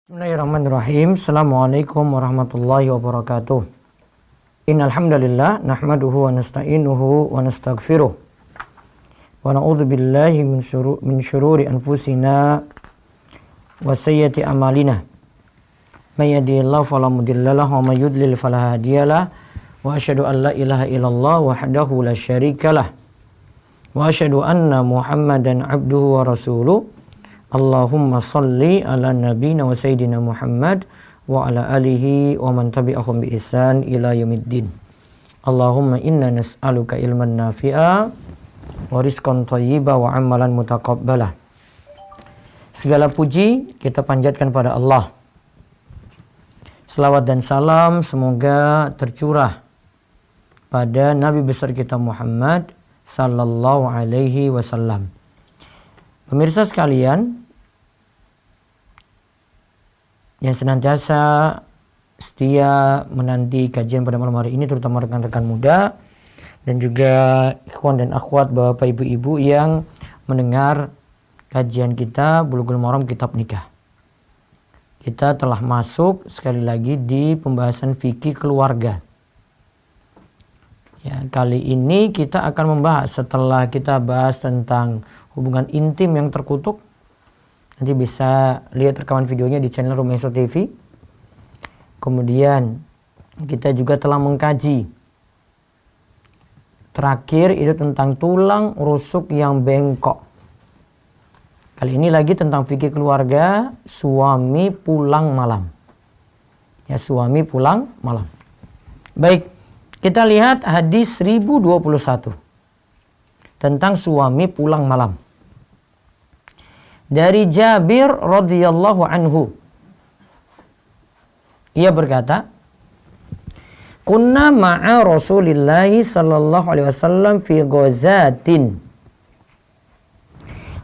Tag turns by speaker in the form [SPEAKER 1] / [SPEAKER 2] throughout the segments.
[SPEAKER 1] Bismillahirrahmanirrahim. Assalamualaikum warahmatullahi wabarakatuh. Innal hamdalillah nahmaduhu wa nasta'inuhu wa nastaghfiruh. Wa na'udzu billahi min syururi anfusina wa sayyiati a'malina. May yahdihillahu fala mudhillalah wa may yudlil fala hadiyalah. Wa asyhadu an la ilaha illallah wahdahu la syarikalah. Wa asyhadu anna Muhammadan abduhu wa rasuluh. Allahumma salli ala nabiyina wa sayyidina Muhammad wa ala alihi wa man tabi'ahum bi ihsan ila yaumiddin. Allahumma inna nas'aluka ilman nafi'a wa rizqan thayyiba wa amalan mutaqabbala. Segala puji kita panjatkan pada Allah. Selawat dan salam semoga tercurah pada Nabi besar kita Muhammad sallallahu alaihi wasallam. Pemirsa sekalian yang senantiasa setia menanti kajian pada malam hari ini, terutama rekan-rekan muda dan juga ikhwan dan akhwat, bapak ibu-ibu yang mendengar kajian kita Bulughul Maram Kitab Nikah. Kita telah masuk sekali lagi di pembahasan fikih keluarga. Ya, kali ini kita akan membahas, setelah kita bahas tentang hubungan intim yang terkutuk. Nanti bisa lihat rekaman videonya di channel Rumeso TV. Kemudian kita juga telah mengkaji terakhir itu tentang tulang rusuk yang bengkok. Kali ini lagi tentang fikih keluarga, suami pulang malam. Ya, suami pulang malam. Baik, kita lihat hadis 1021 tentang suami pulang malam. Dari Jabir radhiyallahu anhu, ia berkata, kunna ma'a Rasulillah sallallahu alaihi wasallam fi ghazatin,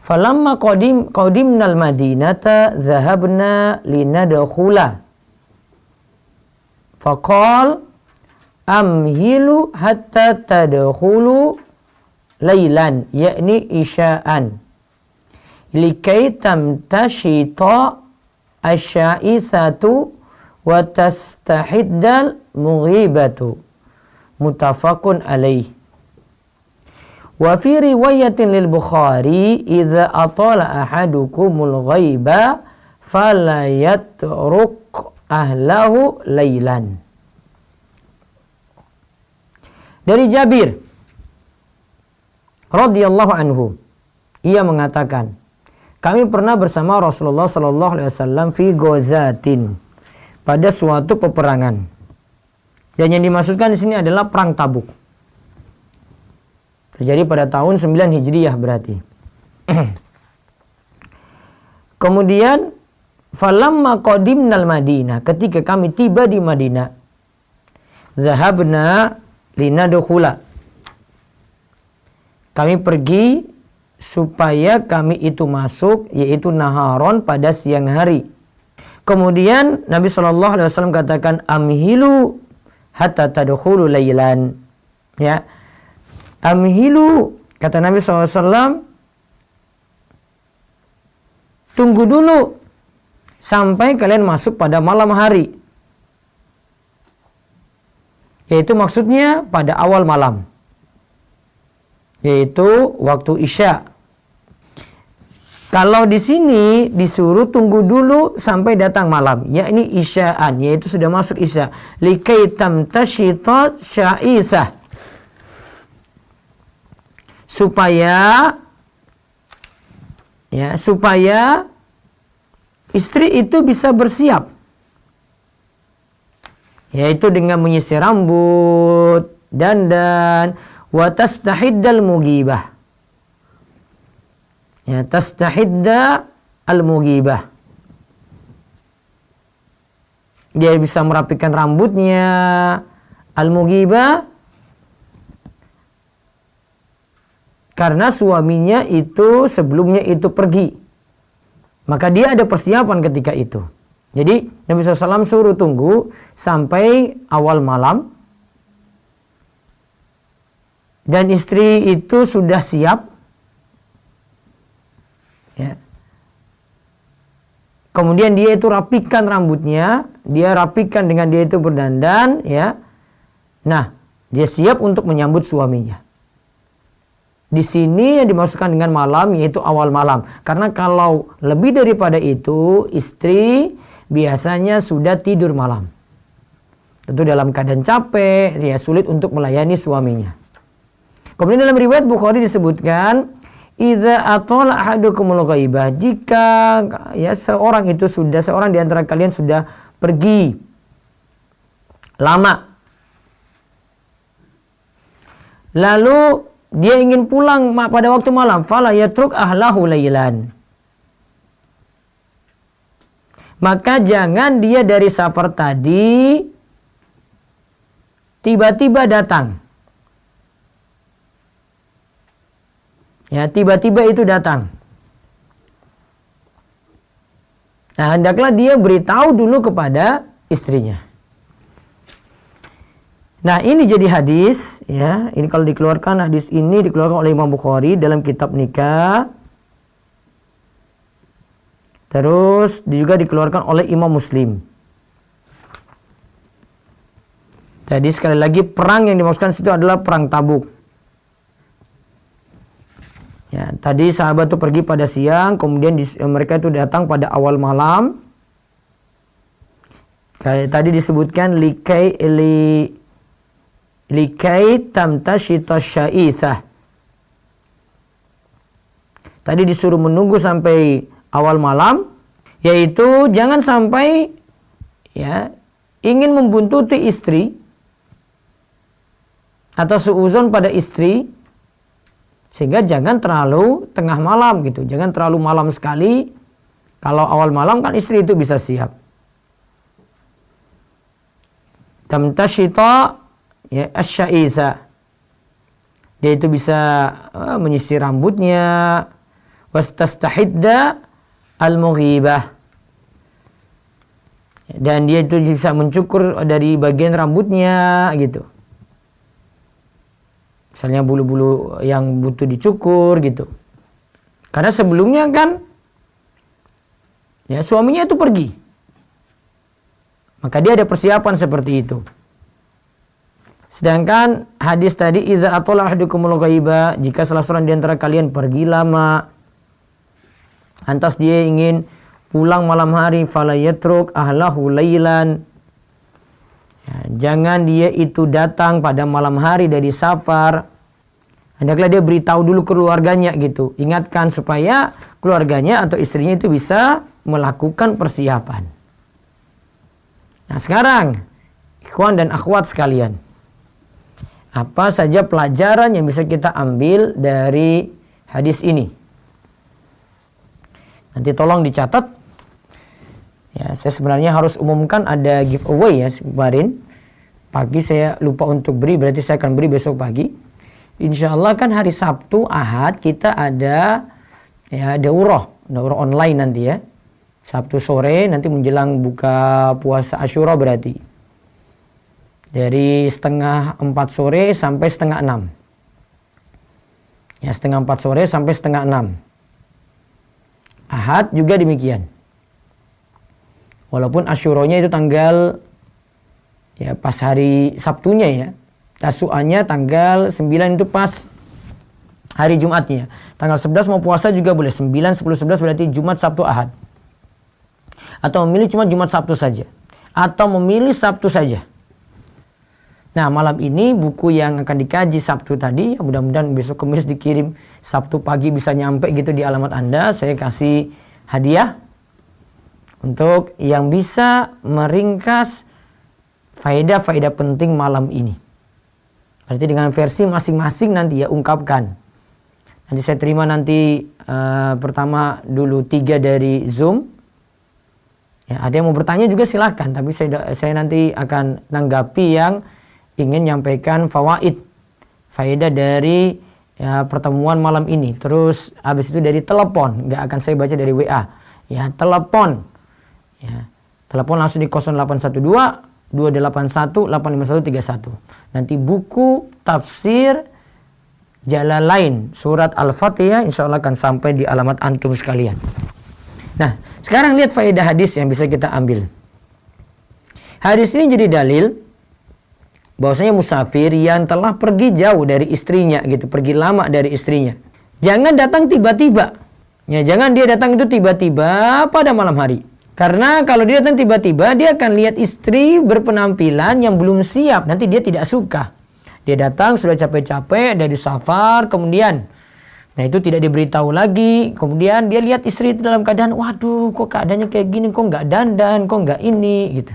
[SPEAKER 1] falamma qadimna al-madinata dhahabna linadkhula, faqal amhilu hatta tadkhulu laylan, yakni isya'an, likai tamtashita asya'isatu wa tastahiddal mughibatu, muttafaqun alaih. Wa fi riwayatin lil Bukhari, idza atala ahadukumul ghaiba fala yatruk ahlahu laylan. Dari Jabir radhiyallahu anhu, ia mengatakan, kami pernah bersama Rasulullah sallallahu alaihi wasallam fi ghazatin, pada suatu peperangan. Dan yang dimaksudkan di sini adalah perang Tabuk. Terjadi pada tahun 9 Hijriah berarti. Kemudian falamma qadimnal Madinah, ketika kami tiba di Madinah, zahabna linadkhula, kami pergi supaya kami itu masuk, yaitu naharon, pada siang hari. Kemudian Nabi SAW katakan, amhilu hatta tadkhulu laylan. Ya, amhilu, kata Nabi SAW, tunggu dulu sampai kalian masuk pada malam hari. Yaitu maksudnya pada awal malam, yaitu waktu Isya. Kalau di sini disuruh tunggu dulu sampai datang malam, yakni isya'an, yaitu sudah masuk Isya. Likai tamtashita sya'isah, supaya istri itu bisa bersiap, yaitu dengan menyisir rambut, dandan, wa tastahiddal mughibah. Ya, tastahidda al-mughibah. Dia bisa merapikan rambutnya. Al-mughibah, karena suaminya itu sebelumnya itu pergi, maka dia ada persiapan ketika itu. Jadi Nabi SAW suruh tunggu sampai awal malam, dan istri itu sudah siap. Ya. Kemudian dia itu rapikan rambutnya, dia rapikan dengan dia itu berdandan, ya. Nah, dia siap untuk menyambut suaminya. Di sini yang dimaksudkan dengan malam yaitu awal malam. Karena kalau lebih daripada itu, istri biasanya sudah tidur malam. Tentu dalam keadaan capek, ya sulit untuk melayani suaminya. Kemudian dalam riwayat Bukhari disebutkan, idza atala ahadukumul ghaibah, jika ya seorang di antara kalian sudah pergi lama, lalu dia ingin pulang pada waktu malam, fala yatruk ahlahu lailan, maka jangan dia dari safar tadi tiba-tiba datang. Ya, tiba-tiba itu datang. Nah, hendaklah dia beritahu dulu kepada istrinya. Nah, ini jadi hadis, ya. Ini kalau dikeluarkan, hadis ini dikeluarkan oleh Imam Bukhari dalam kitab nikah. Terus juga dikeluarkan oleh Imam Muslim. Jadi sekali lagi perang yang dimaksudkan situ adalah perang Tabuk. Ya, tadi sahabat itu pergi pada siang, kemudian mereka itu datang pada awal malam. Kayak tadi disebutkan likai tamtashita sya'ithah. Tadi disuruh menunggu sampai awal malam, yaitu jangan sampai ya ingin membuntuti istri atau suuzon pada istri, sehingga jangan terlalu tengah malam gitu, jangan terlalu malam sekali. Kalau awal malam kan istri itu bisa siap. Tamtashita ya asyaiza, dia itu bisa menyisir rambutnya. Wastastahidda al-mughibah, dan dia itu bisa mencukur dari bagian rambutnya gitu. Misalnya bulu-bulu yang butuh dicukur gitu. Karena sebelumnya kan ya suaminya itu pergi. Maka dia ada persiapan seperti itu. Sedangkan hadis tadi, idza atala ahadukumul ghaiba, jika salah seorang di antara kalian pergi lama, lantas dia ingin pulang malam hari, fala yatruk ahlahu lailan, ya, jangan dia itu datang pada malam hari dari safar. Hendaklah dia beritahu dulu keluarganya gitu. Ingatkan supaya keluarganya atau istrinya itu bisa melakukan persiapan. Nah sekarang, ikhwan dan akhwat sekalian, apa saja pelajaran yang bisa kita ambil dari hadis ini? Nanti tolong dicatat. Ya, saya sebenarnya harus umumkan ada giveaway ya kemarin. Pagi saya lupa untuk beri, berarti saya akan beri besok pagi. Insya Allah kan hari Sabtu, Ahad kita ada ya daurah online nanti ya. Sabtu sore nanti menjelang buka puasa Asyura berarti. Dari 3:30 sore sampai 5:30. Ya 3:30 sore sampai 5:30. Ahad juga demikian. Walaupun Asyuranya itu tanggal ya pas hari Sabtunya ya. Tasu'anya tanggal 9 itu pas hari Jumatnya. Tanggal 11 mau puasa juga boleh. 9, 10, 11 berarti Jumat, Sabtu, Ahad. Atau memilih cuma Jumat, Sabtu saja. Atau memilih Sabtu saja. Nah malam ini buku yang akan dikaji Sabtu tadi, mudah-mudahan besok Kamis dikirim, Sabtu pagi bisa nyampe gitu di alamat Anda. Saya kasih hadiah untuk yang bisa meringkas faedah-faedah penting malam ini. Berarti dengan versi masing-masing nanti ya ungkapkan. Nanti saya terima nanti pertama dulu 3 dari Zoom. Ya, ada yang mau bertanya juga silahkan, tapi saya nanti akan nanggapi yang ingin nyampaikan faedah dari ya, pertemuan malam ini. Terus habis itu dari telepon, nggak akan saya baca dari WA. Ya, telepon. Ya, telepon langsung di 0812 281 85131. Nanti buku tafsir Jalalain surat Al-Fatihah insya Allah akan sampai di alamat antum sekalian. Nah, sekarang lihat faedah hadis yang bisa kita ambil. Hadis ini jadi dalil bahwasanya musafir yang telah pergi jauh dari istrinya gitu, pergi lama dari istrinya, jangan datang tiba-tiba. Ya, jangan dia datang itu tiba-tiba pada malam hari. Karena kalau dia datang tiba-tiba, dia akan lihat istri berpenampilan yang belum siap, nanti dia tidak suka. Dia datang sudah capek-capek dari safar, kemudian nah itu tidak diberitahu lagi. Kemudian dia lihat istri itu dalam keadaan, waduh kok keadaannya kayak gini, kok nggak dandan, kok nggak ini gitu.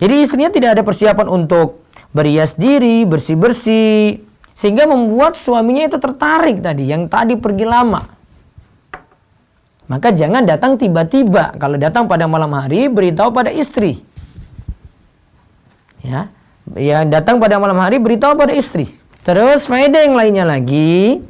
[SPEAKER 1] Jadi istrinya tidak ada persiapan untuk berhias diri, bersih-bersih, sehingga membuat suaminya itu tertarik tadi, yang tadi pergi lama. Maka jangan datang tiba-tiba. Kalau datang pada malam hari, beritahu pada istri. Ya, yang datang pada malam hari beritahu pada istri. Terus faedah yang lainnya lagi,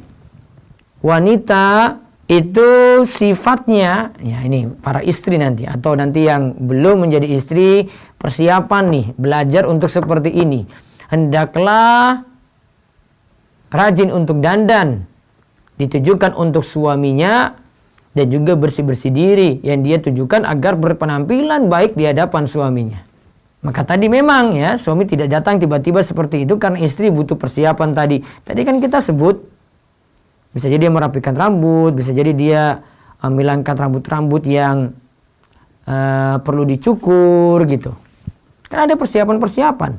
[SPEAKER 1] wanita itu sifatnya, ya ini para istri nanti, atau nanti yang belum menjadi istri, persiapan nih, belajar untuk seperti ini. Hendaklah rajin untuk dandan, ditujukan untuk suaminya, dan juga bersih-bersih diri yang dia tujukan agar berpenampilan baik di hadapan suaminya. Maka tadi memang ya, suami tidak datang tiba-tiba seperti itu karena istri butuh persiapan tadi. Tadi kan kita sebut, bisa jadi dia merapikan rambut, bisa jadi dia menghilangkan rambut-rambut yang perlu dicukur gitu. Kan ada persiapan-persiapan.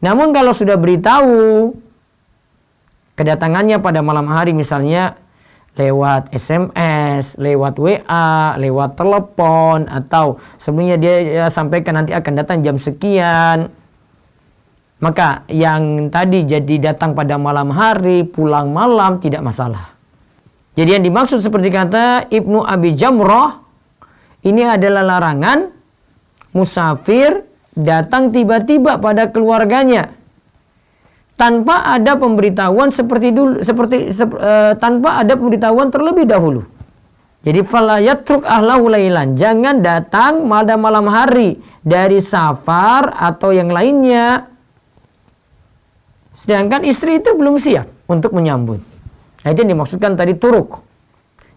[SPEAKER 1] Namun kalau sudah beritahu kedatangannya pada malam hari, misalnya lewat SMS, lewat WA, lewat telepon, atau sebelumnya dia sampaikan nanti akan datang jam sekian, maka yang tadi jadi datang pada malam hari, pulang malam tidak masalah. Jadi yang dimaksud seperti kata Ibnu Abi Jamrah, ini adalah larangan musafir datang tiba-tiba pada keluarganya tanpa ada pemberitahuan tanpa ada pemberitahuan terlebih dahulu. Jadi fala yatruk ahlahu lailan, jangan datang pada malam hari dari safar atau yang lainnya, sedangkan istri itu belum siap untuk menyambut. Nah, itu yang dimaksudkan tadi turuk.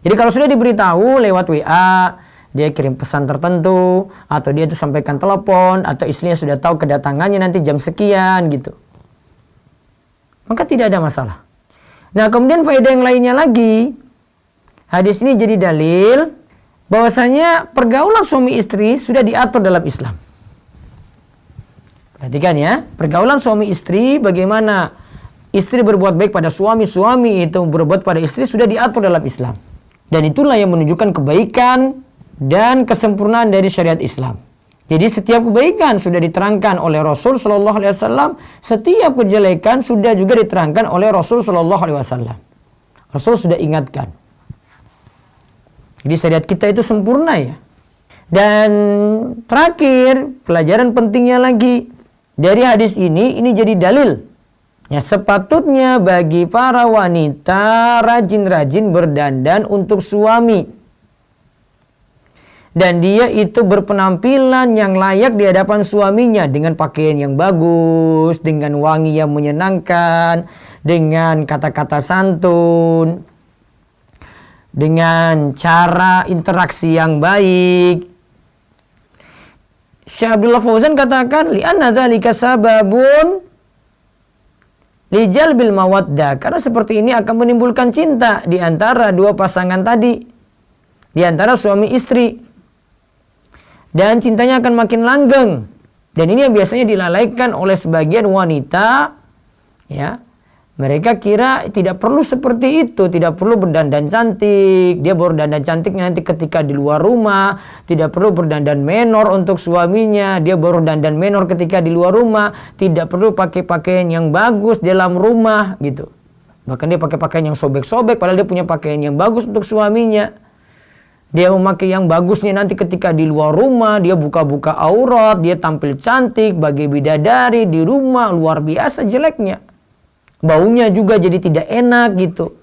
[SPEAKER 1] Jadi kalau sudah diberitahu lewat WA, dia kirim pesan tertentu, atau dia itu sampaikan telepon, atau istrinya sudah tahu kedatangannya nanti jam sekian gitu, maka tidak ada masalah. Nah, kemudian faedah yang lainnya lagi, hadis ini jadi dalil bahwasanya pergaulan suami istri sudah diatur dalam Islam. Perhatikan ya, pergaulan suami istri, bagaimana istri berbuat baik pada suami, suami itu berbuat pada istri sudah diatur dalam Islam. Dan itulah yang menunjukkan kebaikan dan kesempurnaan dari syariat Islam. Jadi setiap kebaikan sudah diterangkan oleh Rasul Shallallahu Alaihi Wasallam, setiap kejelekan sudah juga diterangkan oleh Rasul Shallallahu Alaihi Wasallam. Rasul sudah ingatkan. Jadi syariat kita itu sempurna ya. Dan terakhir, pelajaran pentingnya lagi dari hadis ini jadi dalil. Ya, sepatutnya bagi para wanita rajin-rajin berdandan untuk suami. Dan dia itu berpenampilan yang layak di hadapan suaminya dengan pakaian yang bagus, dengan wangi yang menyenangkan, dengan kata-kata santun, dengan cara interaksi yang baik. Syekh Abdullah Fauzan katakan, li'anna dzalika sababun lijalbil mawaddah, karena seperti ini akan menimbulkan cinta di antara dua pasangan tadi, di antara suami istri. Dan cintanya akan makin langgeng. Dan ini yang biasanya dilalaikan oleh sebagian wanita. Ya, mereka kira tidak perlu seperti itu. Tidak perlu berdandan cantik. Dia baru dandan cantiknya nanti ketika di luar rumah. Tidak perlu berdandan menor untuk suaminya. Dia baru dandan menor ketika di luar rumah. Tidak perlu pakai pakaian yang bagus dalam rumah gitu. Bahkan dia pakai pakaian yang sobek-sobek padahal dia punya pakaian yang bagus untuk suaminya. Dia memakai yang bagusnya nanti ketika di luar rumah, dia buka-buka aurat, dia tampil cantik, bagai bidadari di rumah, luar biasa jeleknya. Baunya juga jadi tidak enak gitu.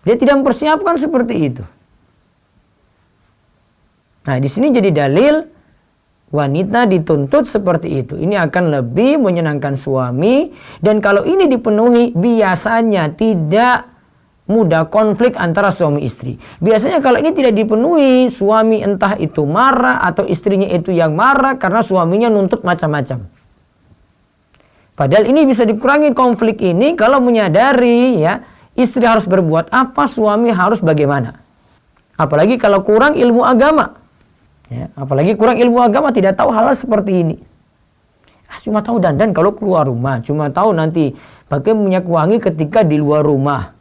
[SPEAKER 1] Dia tidak mempersiapkan seperti itu. Nah, di sini jadi dalil wanita dituntut seperti itu. Ini akan lebih menyenangkan suami, dan kalau ini dipenuhi biasanya tidak mudah konflik antara suami istri. Biasanya kalau ini tidak dipenuhi, suami entah itu marah atau istrinya itu yang marah karena suaminya nuntut macam-macam. Padahal ini bisa dikurangi konflik ini kalau menyadari ya, istri harus berbuat apa, suami harus bagaimana. Apalagi kalau kurang ilmu agama. Ya, apalagi kurang ilmu agama, tidak tahu hal seperti ini. Cuma tahu dandan kalau keluar rumah, cuma tahu nanti pakai minyak wangi ketika di luar rumah.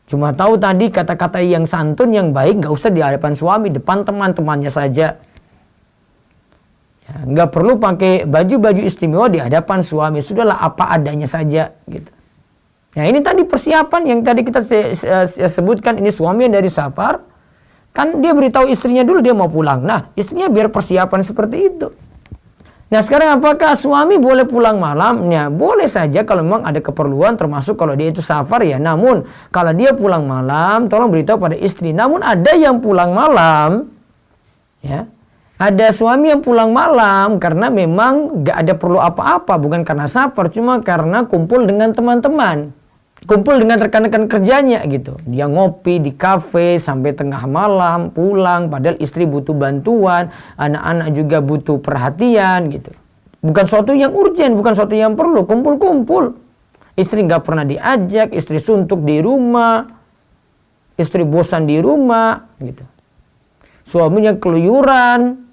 [SPEAKER 1] Cuma tahu tadi kata-kata yang santun, yang baik, nggak usah di hadapan suami, depan teman-temannya saja. Ya, nggak perlu pakai baju-baju istimewa di hadapan suami, sudahlah apa adanya saja gitu. Nah ini tadi persiapan yang tadi kita sebutkan, ini suami yang dari safar, kan dia beritahu istrinya dulu dia mau pulang. Nah istrinya biar persiapan seperti itu. Nah sekarang apakah suami boleh pulang malamnya? Boleh saja kalau memang ada keperluan, termasuk kalau dia itu safar ya. Namun kalau dia pulang malam, tolong beritahu pada istri. Namun ada yang pulang malam, ya, ada suami yang pulang malam karena memang gak ada perlu apa-apa, bukan karena safar, cuma karena kumpul dengan teman-teman, kumpul dengan rekan-rekan kerjanya gitu. Dia ngopi di kafe sampai tengah malam, pulang padahal istri butuh bantuan, anak-anak juga butuh perhatian gitu. Bukan suatu yang urgen, bukan suatu yang perlu, kumpul-kumpul. Istri nggak pernah diajak, istri suntuk di rumah, istri bosan di rumah gitu. Suaminya keluyuran.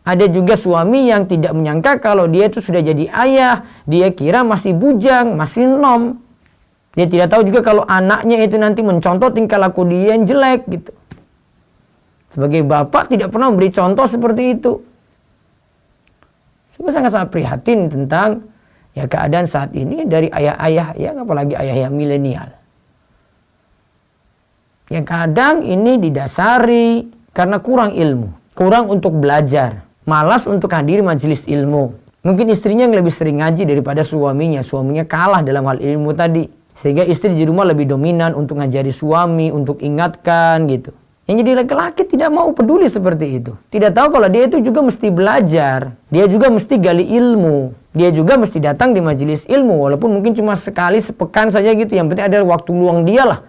[SPEAKER 1] Ada juga suami yang tidak menyangka kalau dia itu sudah jadi ayah. Dia kira masih bujang, masih nom. Dia tidak tahu juga kalau anaknya itu nanti mencontoh tingkah laku dia yang jelek gitu. Sebagai bapak tidak pernah memberi contoh seperti itu. Saya sangat-sangat prihatin tentang ya keadaan saat ini dari ayah-ayah, ya apalagi ayah yang milenial. Yang kadang ini didasari karena kurang ilmu, kurang untuk belajar. Malas untuk hadir majelis ilmu. Mungkin istrinya yang lebih sering ngaji daripada suaminya. Suaminya kalah dalam hal ilmu tadi. Sehingga istri di rumah lebih dominan untuk ngajari suami, untuk ingatkan gitu. Yang jadi laki-laki tidak mau peduli seperti itu. Tidak tahu kalau dia itu juga mesti belajar. Dia juga mesti gali ilmu. Dia juga mesti datang di majelis ilmu. Walaupun mungkin cuma sekali, sepekan saja gitu. Yang penting ada waktu luang dia lah.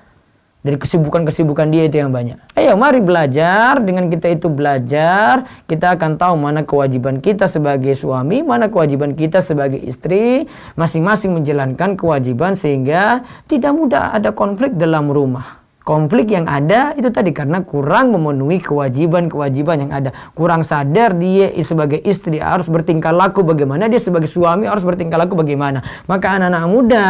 [SPEAKER 1] Dari kesibukan-kesibukan dia itu yang banyak. Ayo mari belajar. Dengan kita itu belajar, kita akan tahu mana kewajiban kita sebagai suami, mana kewajiban kita sebagai istri. Masing-masing menjalankan kewajiban sehingga tidak mudah ada konflik dalam rumah. Konflik yang ada itu tadi karena kurang memenuhi kewajiban-kewajiban yang ada. Kurang sadar dia sebagai istri harus bertingkah laku bagaimana, dia sebagai suami harus bertingkah laku bagaimana. Maka anak-anak muda,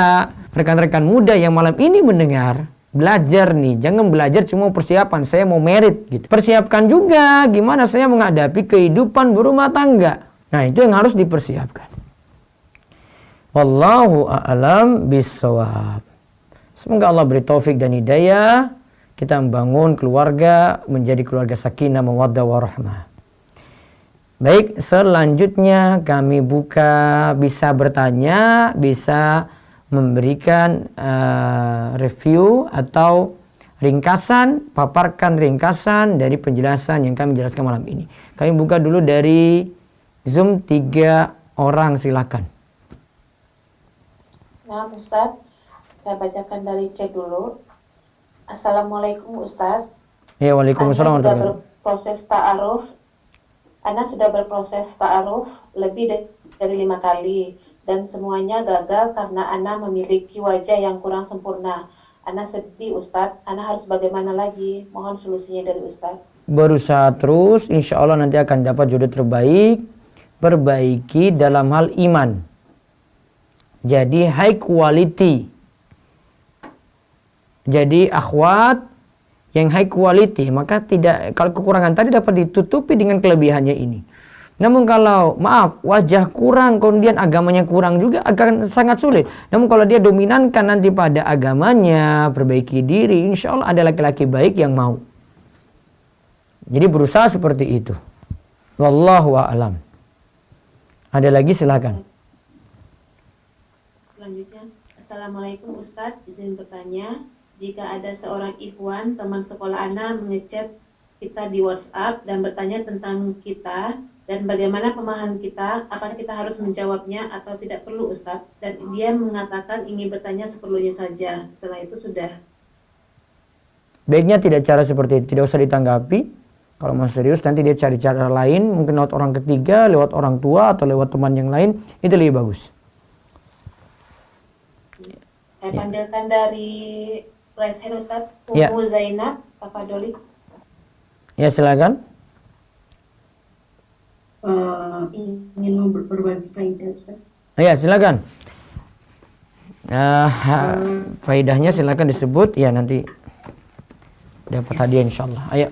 [SPEAKER 1] rekan-rekan muda yang malam ini mendengar, belajar nih, jangan belajar cuma persiapan, saya mau merit gitu. Persiapkan juga gimana saya menghadapi kehidupan berumah tangga. Nah itu yang harus dipersiapkan. Wallahu a'lam bissawab. Semoga Allah beri taufik dan hidayah. Kita membangun keluarga menjadi keluarga sakinah, mawaddah, warahmah. Baik, selanjutnya kami buka, bisa bertanya, bisa memberikan review atau ringkasan, paparkan ringkasan dari penjelasan yang kami jelaskan malam ini. Kami buka dulu dari Zoom 3 orang, silakan.
[SPEAKER 2] Nah, Ustadz, saya bacakan dari chat dulu. Assalamualaikum Ustadz.
[SPEAKER 1] Ya, waalaikumsalam.
[SPEAKER 2] Ana sudah berproses ta'aruf lebih dari 5 kali. Dan semuanya gagal karena Ana memiliki wajah yang kurang sempurna. Ana sedih Ustadz, Ana harus bagaimana lagi? Mohon solusinya dari Ustadz.
[SPEAKER 1] Berusaha terus, insya Allah nanti akan dapat jodoh terbaik. Perbaiki dalam hal iman. Jadi high quality. Jadi akhwat yang high quality, maka tidak, kalau kekurangan tadi dapat ditutupi dengan kelebihannya ini. Namun kalau maaf wajah kurang kemudian agamanya kurang juga akan sangat sulit. Namun kalau dia dominankan nanti pada agamanya, perbaiki diri, insya Allah ada laki-laki baik yang mau. Jadi berusaha seperti itu. Wallahu a'lam. Ada lagi silakan.
[SPEAKER 2] Selanjutnya, Assalamualaikum Ustadz, izin bertanya, jika ada seorang ikhwan teman sekolah Ana mengechat kita di WhatsApp dan bertanya tentang kita, Dan bagaimana pemahaman kita, apakah kita harus menjawabnya atau tidak perlu Ustadz? Dan dia mengatakan ingin bertanya seperlunya saja. Setelah itu sudah.
[SPEAKER 1] Baiknya tidak cara seperti itu, tidak usah ditanggapi. Kalau mau serius nanti dia cari cara lain, mungkin lewat orang ketiga, lewat orang tua atau lewat teman yang lain, itu lebih bagus.
[SPEAKER 2] Saya panggilkan dari Resen Ustadz,
[SPEAKER 1] Ya.
[SPEAKER 2] Umu Zainab, Papa Doli.
[SPEAKER 1] Ya silakan.
[SPEAKER 3] Ingin mau berbagi faedah Ustaz.
[SPEAKER 1] Ya silakan. Faedahnya silakan disebut, ya nanti dapat hadiah insyaallah. Ayo.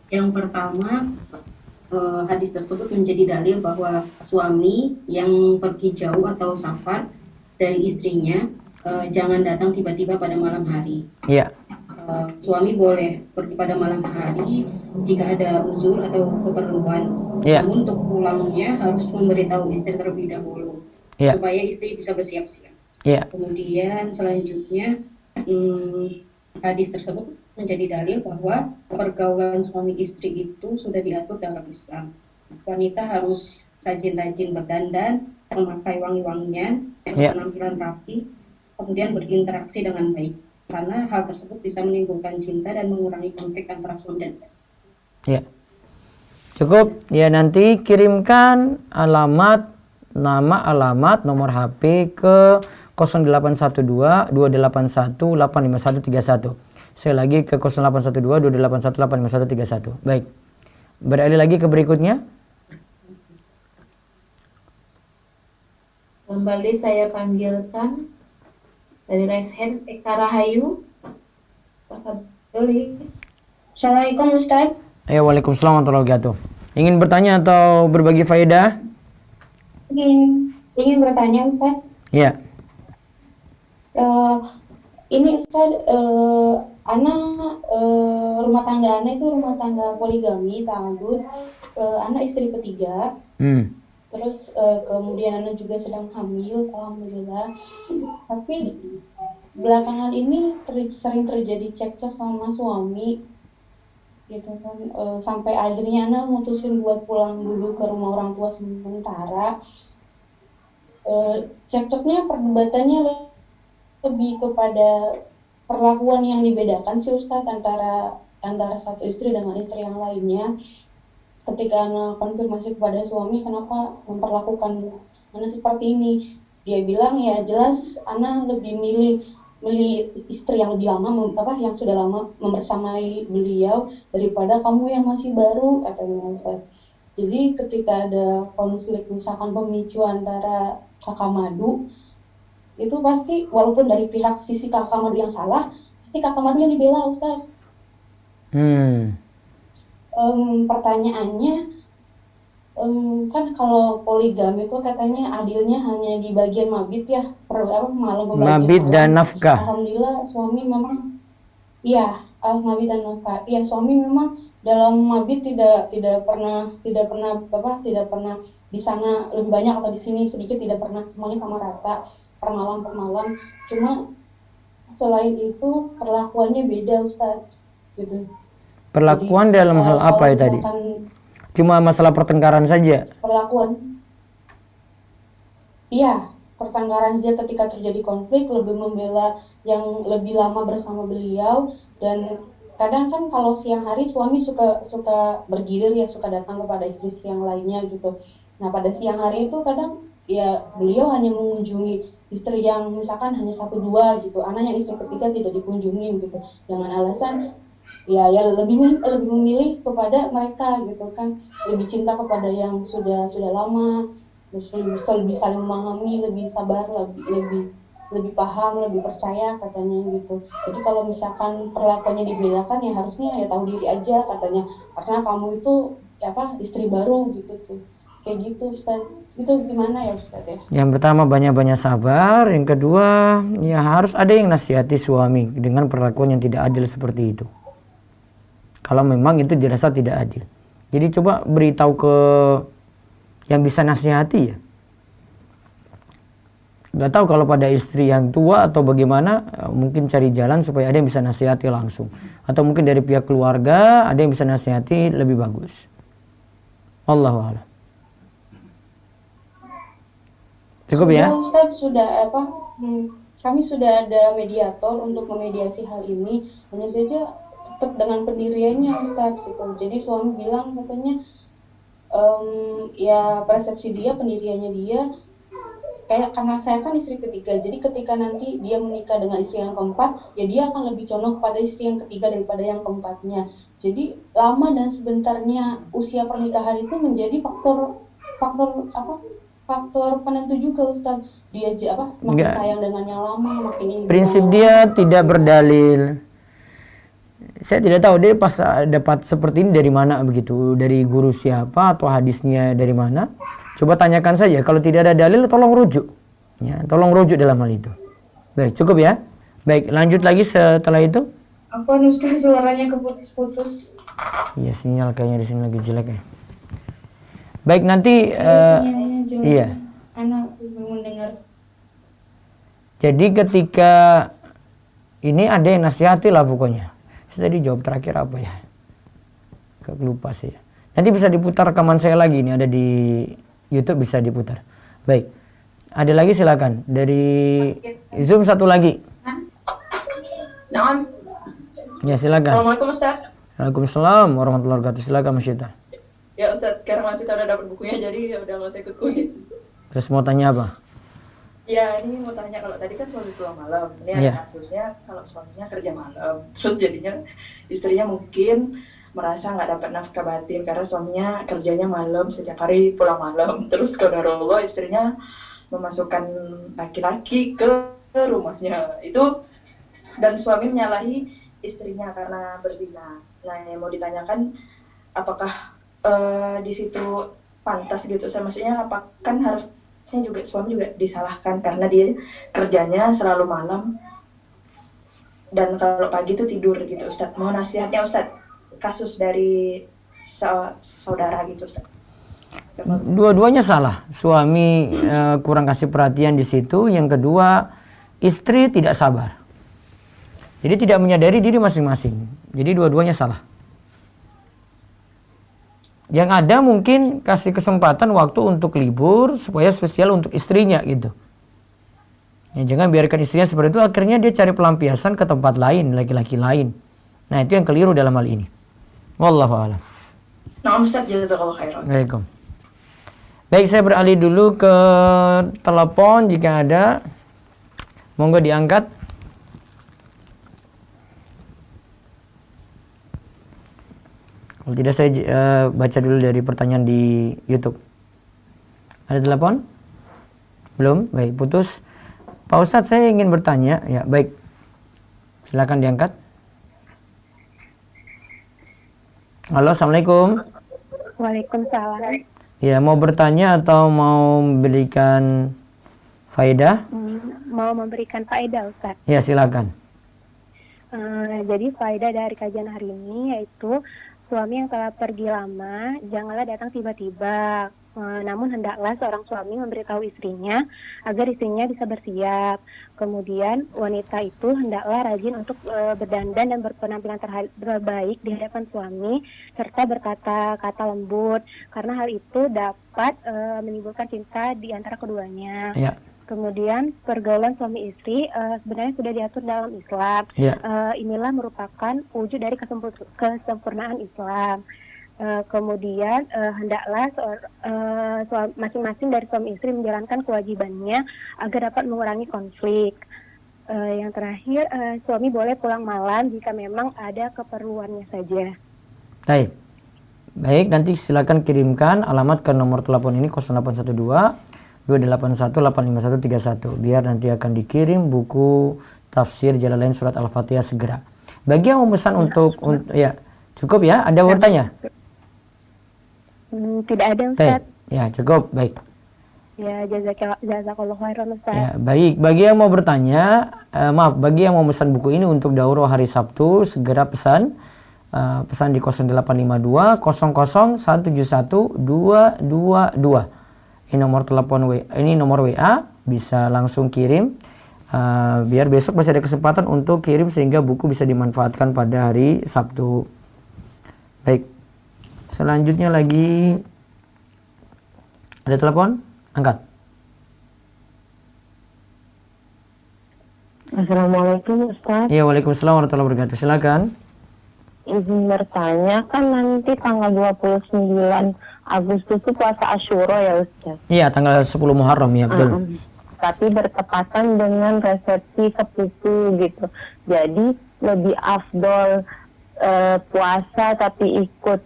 [SPEAKER 3] Yang pertama, hadis tersebut menjadi dalil bahwa suami yang pergi jauh atau safar dari istrinya jangan datang tiba-tiba pada malam hari.
[SPEAKER 1] Iya.
[SPEAKER 3] Suami boleh pergi pada malam hari jika ada uzur atau keperluan.
[SPEAKER 1] Iya.
[SPEAKER 3] Namun untuk pulangnya harus memberitahu istri terlebih dahulu
[SPEAKER 1] Iya.
[SPEAKER 3] supaya istri bisa bersiap-siap.
[SPEAKER 1] Iya.
[SPEAKER 3] Kemudian selanjutnya hadis tersebut menjadi dalil bahwa pergaulan suami istri itu sudah diatur dalam Islam. Wanita harus rajin-rajin berdandan, memakai wangi-wangian, penampilan rapi, kemudian berinteraksi dengan baik. Karena hal tersebut bisa menimbulkan cinta dan mengurangi konflik antara suami dan istri.
[SPEAKER 1] Ya. Cukup. Ya nanti kirimkan nama alamat nomor HP ke 0812 281 85131. Saya lagi ke 0812 281 85131. Baik. Beralih lagi ke berikutnya.
[SPEAKER 2] Kembali saya panggilkan dari Raise Hand, Eka Rahayu, Papa Doli.
[SPEAKER 4] Assalamualaikum Ustaz.
[SPEAKER 1] Ya, waalaikumsalam warahmatullahi wabarakatuh. Ingin bertanya atau berbagi faedah?
[SPEAKER 4] Ingin bertanya Ustaz.
[SPEAKER 1] Ya.
[SPEAKER 4] Ini Ustaz, rumah tangga Ana itu rumah tangga poligami, ta'adud. Ana istri ketiga. Terus kemudian Ana juga sedang hamil, alhamdulillah. Tapi belakangan ini sering terjadi cekcok sama suami, gitu kan. Sampai akhirnya Ana mutusin buat pulang dulu ke rumah orang tua sementara. Cekcoknya, perdebatannya lebih kepada perlakuan yang dibedakan sih Ustadz antara satu istri dengan istri yang lainnya. Ketika Ana konfirmasi kepada suami kenapa memperlakukan Ana seperti ini, dia bilang ya jelas Ana lebih milih istri yang lebih lama, yang sudah lama membersamai beliau daripada kamu yang masih baru, katanya Ustaz. Jadi ketika ada konflik misalkan pemicu antara kakak madu, itu pasti walaupun dari pihak sisi kakak madu yang salah, pasti kakak madu yang dibela Ustaz. Pertanyaannya, kan kalau poligami itu katanya adilnya hanya di bagian mabit ya,
[SPEAKER 1] mabit dan nafkah.
[SPEAKER 4] Alhamdulillah suami memang, iya, mabit dan nafkah. Iya, suami memang dalam mabit tidak pernah di sana lebih banyak atau di sini sedikit, tidak pernah, semuanya sama rata per malam. Cuma selain itu perlakuannya beda Ustaz, gitu.
[SPEAKER 1] Perlakuan jadi, dalam hal apa ya tadi? Cuma masalah pertengkaran saja? Perlakuan.
[SPEAKER 4] Iya, pertengkaran saja. Ketika terjadi konflik lebih membela yang lebih lama bersama beliau. Dan kadang kan kalau siang hari suami suka bergilir ya, suka datang kepada istri yang lainnya gitu. Nah pada siang hari itu kadang ya beliau hanya mengunjungi istri yang misalkan hanya 1-2 gitu. Anaknya istri ketiga tidak dikunjungi gitu. Dengan alasan ya lebih memilih kepada mereka gitu kan, lebih cinta kepada yang sudah lama, lebih saling memahami, lebih sabar, lebih paham, lebih percaya katanya gitu. Jadi kalau misalkan perlakuannya dibedakan ya harusnya ya tahu diri aja katanya, karena kamu itu istri baru gitu tuh, kayak gitu Ustaz. Itu gimana ya Ustaz ya?
[SPEAKER 1] Yang pertama banyak-banyak sabar, yang kedua ya harus ada yang nasihati suami dengan perlakuan yang tidak adil seperti itu. Kalau memang itu dirasa tidak adil. Jadi coba beritahu ke yang bisa nasihati ya. Gak tahu kalau pada istri yang tua atau bagaimana, mungkin cari jalan supaya ada yang bisa nasihati langsung. Atau mungkin dari pihak keluarga ada yang bisa nasihati lebih bagus. Wallahu a'lam. Cukup ya?
[SPEAKER 4] Sudah Ustadz, sudah apa? Kami sudah ada mediator untuk memediasi hal ini. Hanya saja tetap dengan pendiriannya Ustadz gitu. Jadi suami bilang katanya ya persepsi dia, pendiriannya dia kayak karena saya kan istri ketiga. Jadi ketika nanti dia menikah dengan istri yang keempat, ya dia akan lebih condong kepada istri yang ketiga daripada yang keempatnya. Jadi lama dan sebentarnya usia pernikahan itu menjadi faktor penentu juga Ustadz. Dia makin sayang dengan yang lama, makin ini.
[SPEAKER 1] Prinsip dia tidak berdalil. Saya tidak tahu dia pas dapat seperti ini dari mana begitu, dari guru siapa atau hadisnya dari mana. Coba tanyakan saja. Kalau tidak ada dalil, tolong rujuk. Ya, tolong rujuk dalam hal itu. Baik, cukup ya. Baik, lanjut lagi setelah itu.
[SPEAKER 4] Afwan Ustaz, suaranya keputus-putus.
[SPEAKER 1] Iya, sinyal kayaknya di sini lagi jelek ya. Baik, nanti iya.
[SPEAKER 4] Anak belum mendengar.
[SPEAKER 1] Jadi ketika ini ada yang nasihati lah pokoknya. Saya tadi jawab terakhir apa ya? Gak lupa sih ya. Nanti bisa diputar rekaman saya lagi, ini ada di YouTube, bisa diputar. Baik. Ada lagi silakan. Dari Zoom satu lagi.
[SPEAKER 5] Naam.
[SPEAKER 1] Ya silakan.
[SPEAKER 5] Assalamualaikum Ustaz.
[SPEAKER 1] Waalaikumsalam warahmatullahi wabarakatuh. Silakan Mas Syita.
[SPEAKER 5] Ya Ustaz, karena masih udah dapat bukunya jadi ya udah nggak usah ikut kuis.
[SPEAKER 1] Terus mau tanya apa?
[SPEAKER 5] Ya ini mau tanya, kalau tadi kan suami pulang malam. Ini ada kasusnya kalau suaminya kerja malam. Terus jadinya istrinya mungkin merasa nggak dapat nafkah batin karena suaminya kerjanya malam, setiap hari pulang malam. Terus qadarullah istrinya memasukkan laki-laki ke rumahnya itu, dan suami menyalahi istrinya karena berzina. Nah, yang mau ditanyakan apakah di situ pantas gitu? Saya maksudnya apa, kan harusnya juga suami juga disalahkan karena dia kerjanya selalu malam dan kalau pagi itu tidur gitu. Ustaz, mau nasihatnya Ustaz, kasus dari saudara gitu Ustaz.
[SPEAKER 1] Dua-duanya salah. Suami kurang kasih perhatian di situ. Yang kedua, istri tidak sabar. Jadi tidak menyadari diri masing-masing. Jadi dua-duanya salah. Yang ada mungkin kasih kesempatan waktu untuk libur supaya spesial untuk istrinya gitu. Ya, jangan biarkan istrinya seperti itu, akhirnya dia cari pelampiasan ke tempat lain, laki-laki lain. Nah, itu yang keliru dalam hal ini. Wallahu a'lam.
[SPEAKER 5] Nah, Ustaz, jazakallahu khairan.
[SPEAKER 1] Waalaikumsalam. Baik, saya beralih dulu ke telepon jika ada. Monggo diangkat. Kalau tidak saya baca dulu dari pertanyaan di YouTube. Ada telepon? Belum? Baik, putus. Pak Ustadz, saya ingin bertanya. Ya, baik. Silakan diangkat. Halo, Assalamualaikum.
[SPEAKER 6] Waalaikumsalam.
[SPEAKER 1] Ya, mau bertanya atau mau memberikan faedah?
[SPEAKER 6] Mau memberikan faedah, Ustaz.
[SPEAKER 1] Ya, silakan.
[SPEAKER 6] Jadi faedah dari kajian hari ini yaitu suami yang telah pergi lama janganlah datang tiba-tiba. Namun hendaklah seorang suami memberitahu istrinya agar istrinya bisa bersiap. Kemudian wanita itu hendaklah rajin untuk berdandan dan berpenampilan terbaik di hadapan suami serta berkata-kata lembut karena hal itu dapat menimbulkan cinta di antara keduanya.
[SPEAKER 1] Ya.
[SPEAKER 6] Kemudian pergaulan suami istri sebenarnya sudah diatur dalam Islam.
[SPEAKER 1] Ya.
[SPEAKER 6] Inilah merupakan wujud dari kesempurnaan Islam. Kemudian hendaklah masing-masing dari suami istri menjalankan kewajibannya agar dapat mengurangi konflik. Yang terakhir, suami boleh pulang malam jika memang ada keperluannya saja.
[SPEAKER 1] Baik, nanti silakan kirimkan alamat ke nomor telepon ini 0812 281 85131 biar nanti akan dikirim buku tafsir Jalalain surat Al-Fatihah segera. Bagi yang memesan untuk ya, cukup ya? Ada bertanya?
[SPEAKER 6] Tidak ada, Ustaz.
[SPEAKER 1] Ya, cukup. Baik.
[SPEAKER 6] Ya, jazakallahu khairan, Ustaz.
[SPEAKER 1] Ya, baik. Bagi yang mau bertanya, bagi yang mau memesan buku ini untuk daurah hari Sabtu, segera pesan. Pesan di 0852 00 171 222. Ini nomor telepon ini nomor WA, bisa langsung kirim. Biar besok masih ada kesempatan untuk kirim sehingga buku bisa dimanfaatkan pada hari Sabtu. Baik. Selanjutnya lagi Ada telepon? Angkat.
[SPEAKER 7] Assalamualaikum Ustaz.
[SPEAKER 1] Iya, waalaikumsalam warahmatullahi wabarakatuh. Silakan.
[SPEAKER 7] Izin bertanya, kan nanti tanggal 29 Agustus itu puasa Asyura ya Ustaz?
[SPEAKER 1] Iya, tanggal 10 Muharram ya, betul.
[SPEAKER 7] Tapi bertepatan dengan resepsi sepupu gitu. Jadi lebih afdol puasa tapi ikut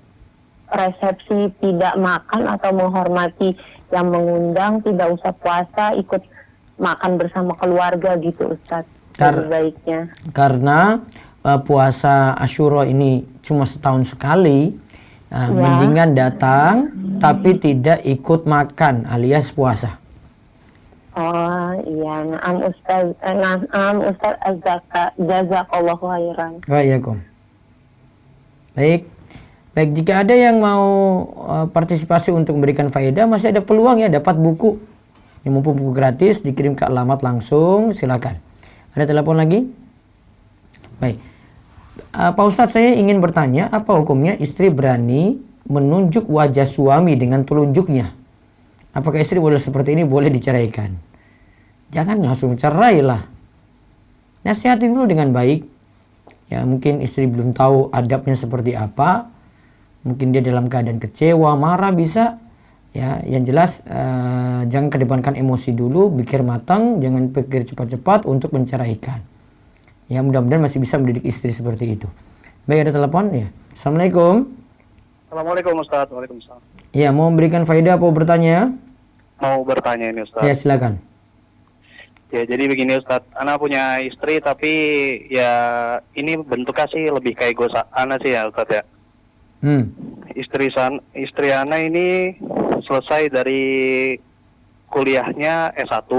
[SPEAKER 7] resepsi tidak makan atau menghormati yang mengundang, tidak usah puasa, ikut makan bersama keluarga gitu Ustaz. Lebih baiknya.
[SPEAKER 1] Karena puasa Asyura ini cuma setahun sekali, mendingan datang tapi tidak ikut makan alias puasa.
[SPEAKER 7] Oh iya, naam Ustaz, jazakallahu khairan.
[SPEAKER 1] Waalaikumsalam. Baik, jika ada yang mau partisipasi untuk memberikan faedah, masih ada peluang ya dapat buku. Ini mumpung buku gratis, dikirim ke alamat langsung, silakan. Ada telepon lagi? Baik. Pak Ustadz, saya ingin bertanya, apa hukumnya istri berani menunjuk wajah suami dengan telunjuknya? Apakah istri boleh seperti ini, boleh diceraikan? Jangan langsung cerai lah. Nasihatin dulu dengan baik. Ya, mungkin istri belum tahu adabnya seperti apa. Mungkin dia dalam keadaan kecewa, marah bisa. Ya, yang jelas jangan kedepankan emosi dulu, pikir matang, jangan pikir cepat-cepat untuk menceraikan. Ya, mudah-mudahan masih bisa mendidik istri seperti itu. Baik, ada telepon ya. Assalamualaikum.
[SPEAKER 8] Assalamualaikum Ustaz. Waalaikumsalam.
[SPEAKER 1] Ya, mau memberikan faedah apa bertanya?
[SPEAKER 8] Mau bertanya ini Ustaz.
[SPEAKER 1] Ya, silakan.
[SPEAKER 8] Ya, jadi begini Ustaz, Ana punya istri tapi ya ini bentuknya sih lebih kayak ego Ana sih ya Ustaz ya. Istri Ana ini selesai dari kuliahnya S1.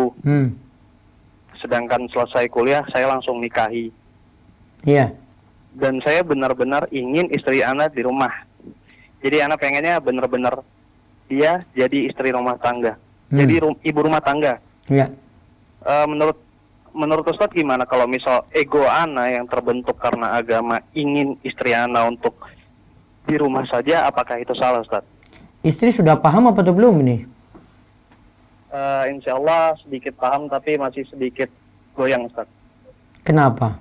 [SPEAKER 8] Sedangkan selesai kuliah saya langsung nikahi.
[SPEAKER 1] Iya.
[SPEAKER 8] Dan saya benar-benar ingin istri Ana di rumah. Jadi Ana pengennya benar-benar dia jadi istri rumah tangga. Jadi ibu rumah tangga.
[SPEAKER 1] Iya.
[SPEAKER 8] Menurut Ustadz gimana kalau misal ego Ana yang terbentuk karena agama ingin istri Ana untuk di rumah saja, apakah itu salah Ustadz?
[SPEAKER 1] Istri sudah paham apa tuh belum ini?
[SPEAKER 8] Insya Allah sedikit paham tapi masih sedikit goyang Ustadz.
[SPEAKER 1] Kenapa?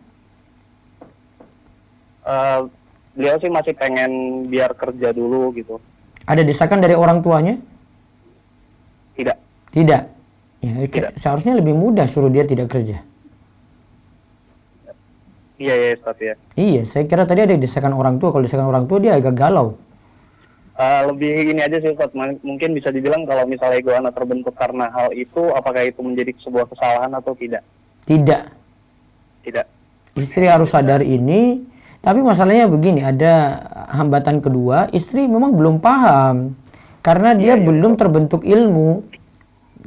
[SPEAKER 8] Beliau sih masih pengen biar kerja dulu gitu.
[SPEAKER 1] Ada desakan dari orang tuanya?
[SPEAKER 8] Tidak.
[SPEAKER 1] Tidak. Ya,
[SPEAKER 8] Tidak.
[SPEAKER 1] Seharusnya lebih mudah suruh dia tidak kerja.
[SPEAKER 8] Iya ya Ustadz ya.
[SPEAKER 1] Iya, saya kira tadi ada desakan orang tua. Kalau desakan orang tua dia agak galau.
[SPEAKER 8] Lebih ini aja sih Ustadz, mungkin bisa dibilang kalau misalnya ego anak terbentuk karena hal itu, apakah itu menjadi sebuah kesalahan atau tidak?
[SPEAKER 1] Tidak.
[SPEAKER 8] Tidak.
[SPEAKER 1] Istri harus sadar ini, tapi masalahnya begini, ada hambatan kedua, istri memang belum paham karena dia belum terbentuk ilmu.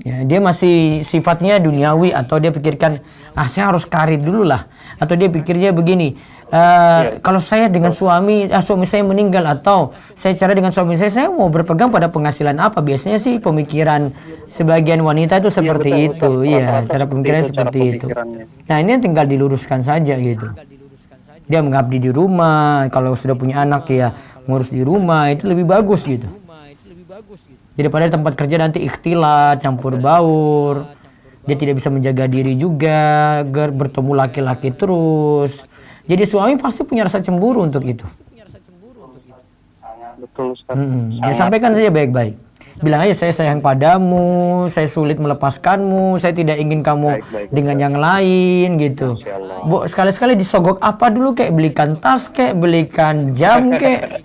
[SPEAKER 1] Ya, dia masih sifatnya duniawi atau dia pikirkan, saya harus karir dulu lah, atau dia pikirnya begini, kalau saya dengan suami saya meninggal atau saya cerai dengan suami saya mau berpegang pada penghasilan apa? Biasanya sih pemikiran sebagian wanita itu seperti itu. Iya, cara pemikirannya seperti itu. Nah, ini tinggal diluruskan saja gitu. Dia mengabdi di rumah, kalau sudah punya anak ya ngurus di rumah, itu lebih bagus gitu. Daripada tempat kerja nanti ikhtilat, campur baur, dia tidak bisa menjaga diri juga, bertemu laki-laki terus. Jadi suami pasti punya rasa cemburu untuk itu.
[SPEAKER 8] Betul Ustaz.
[SPEAKER 1] Ya, sampaikan saja baik-baik. Bilang aja, saya sayang padamu, saya sulit melepaskanmu, saya tidak ingin kamu dengan yang lain gitu. Bu, sekali-sekali disogok apa dulu, kayak belikan tas, kayak belikan jam, kayak.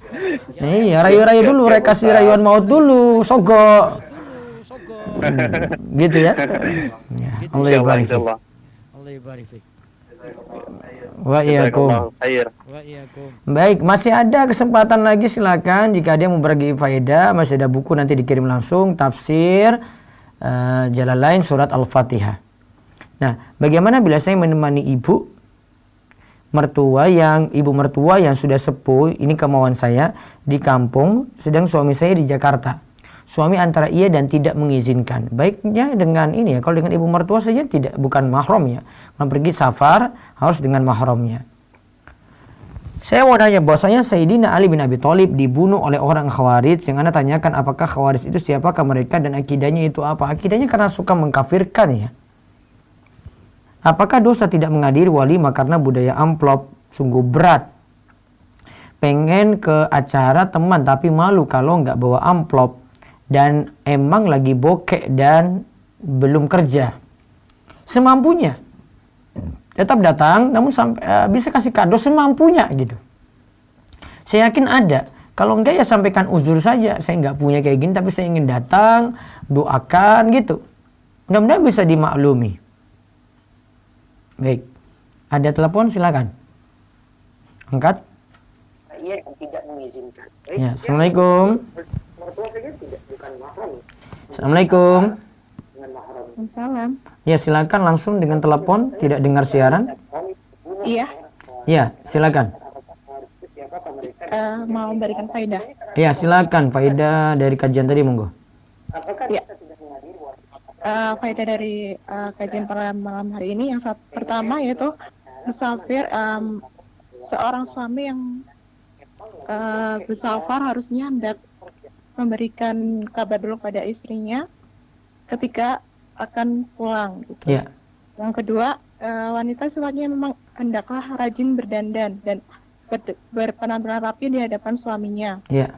[SPEAKER 1] Iya, rayu-rayu dulu, kasih rayuan maut dulu, sogok. Gitu ya. Allah yabarik. Waalaikumsalam. Baik, masih ada kesempatan lagi, silakan jika ada yang mau berbagi faedah, masih ada buku nanti dikirim langsung tafsir Jalalain surat Al-Fatihah. Nah, bagaimana bila saya menemani ibu mertua yang sudah sepuh, ini kemauan saya, di kampung, sedang suami saya di Jakarta. Suami antara iya dan tidak mengizinkan. Baiknya dengan ini ya, kalau dengan ibu mertua saja bukan mahram ya. Kalau pergi safar harus dengan mahramnya. Saya mau nanya, bahwasanya Sayyidina Ali bin Abi Thalib dibunuh oleh orang Khawarij. Yang Anda tanyakan, apakah Khawarij itu siapakah mereka dan akidahnya itu apa? Akidahnya karena suka mengkafirkan ya. Apakah dosa tidak menghadiri walimah karena budaya amplop? Sungguh berat. Pengen ke acara teman tapi malu kalau nggak bawa amplop. Dan emang lagi bokek dan belum kerja. Semampunya. Tetap datang, namun bisa kasih kado semampunya gitu. Saya yakin ada. Kalau enggak ya sampaikan uzur saja. Saya nggak punya kayak gini, tapi saya ingin datang, doakan gitu. Mudah-mudahan bisa dimaklumi. Baik, ada telepon, silakan. Angkat.
[SPEAKER 9] Ia tidak mengizinkan.
[SPEAKER 1] Ya, assalamualaikum. Assalamualaikum.
[SPEAKER 10] Salam.
[SPEAKER 1] Ya, silakan langsung dengan telepon, tidak dengar siaran.
[SPEAKER 10] Iya.
[SPEAKER 1] Ya, silakan.
[SPEAKER 10] Mau memberikan faedah.
[SPEAKER 1] Ya, silakan faedah dari kajian tadi, monggo.
[SPEAKER 10] Ya. Faedah dari kajian pada malam hari ini yang pertama yaitu musafir, seorang suami yang bersafar harusnya hendak memberikan kabar dulu pada istrinya ketika akan pulang gitu.
[SPEAKER 1] Ya.
[SPEAKER 10] Yang kedua, wanita semuanya memang hendaklah rajin berdandan dan berpenampilan rapi di hadapan suaminya.
[SPEAKER 1] Ya.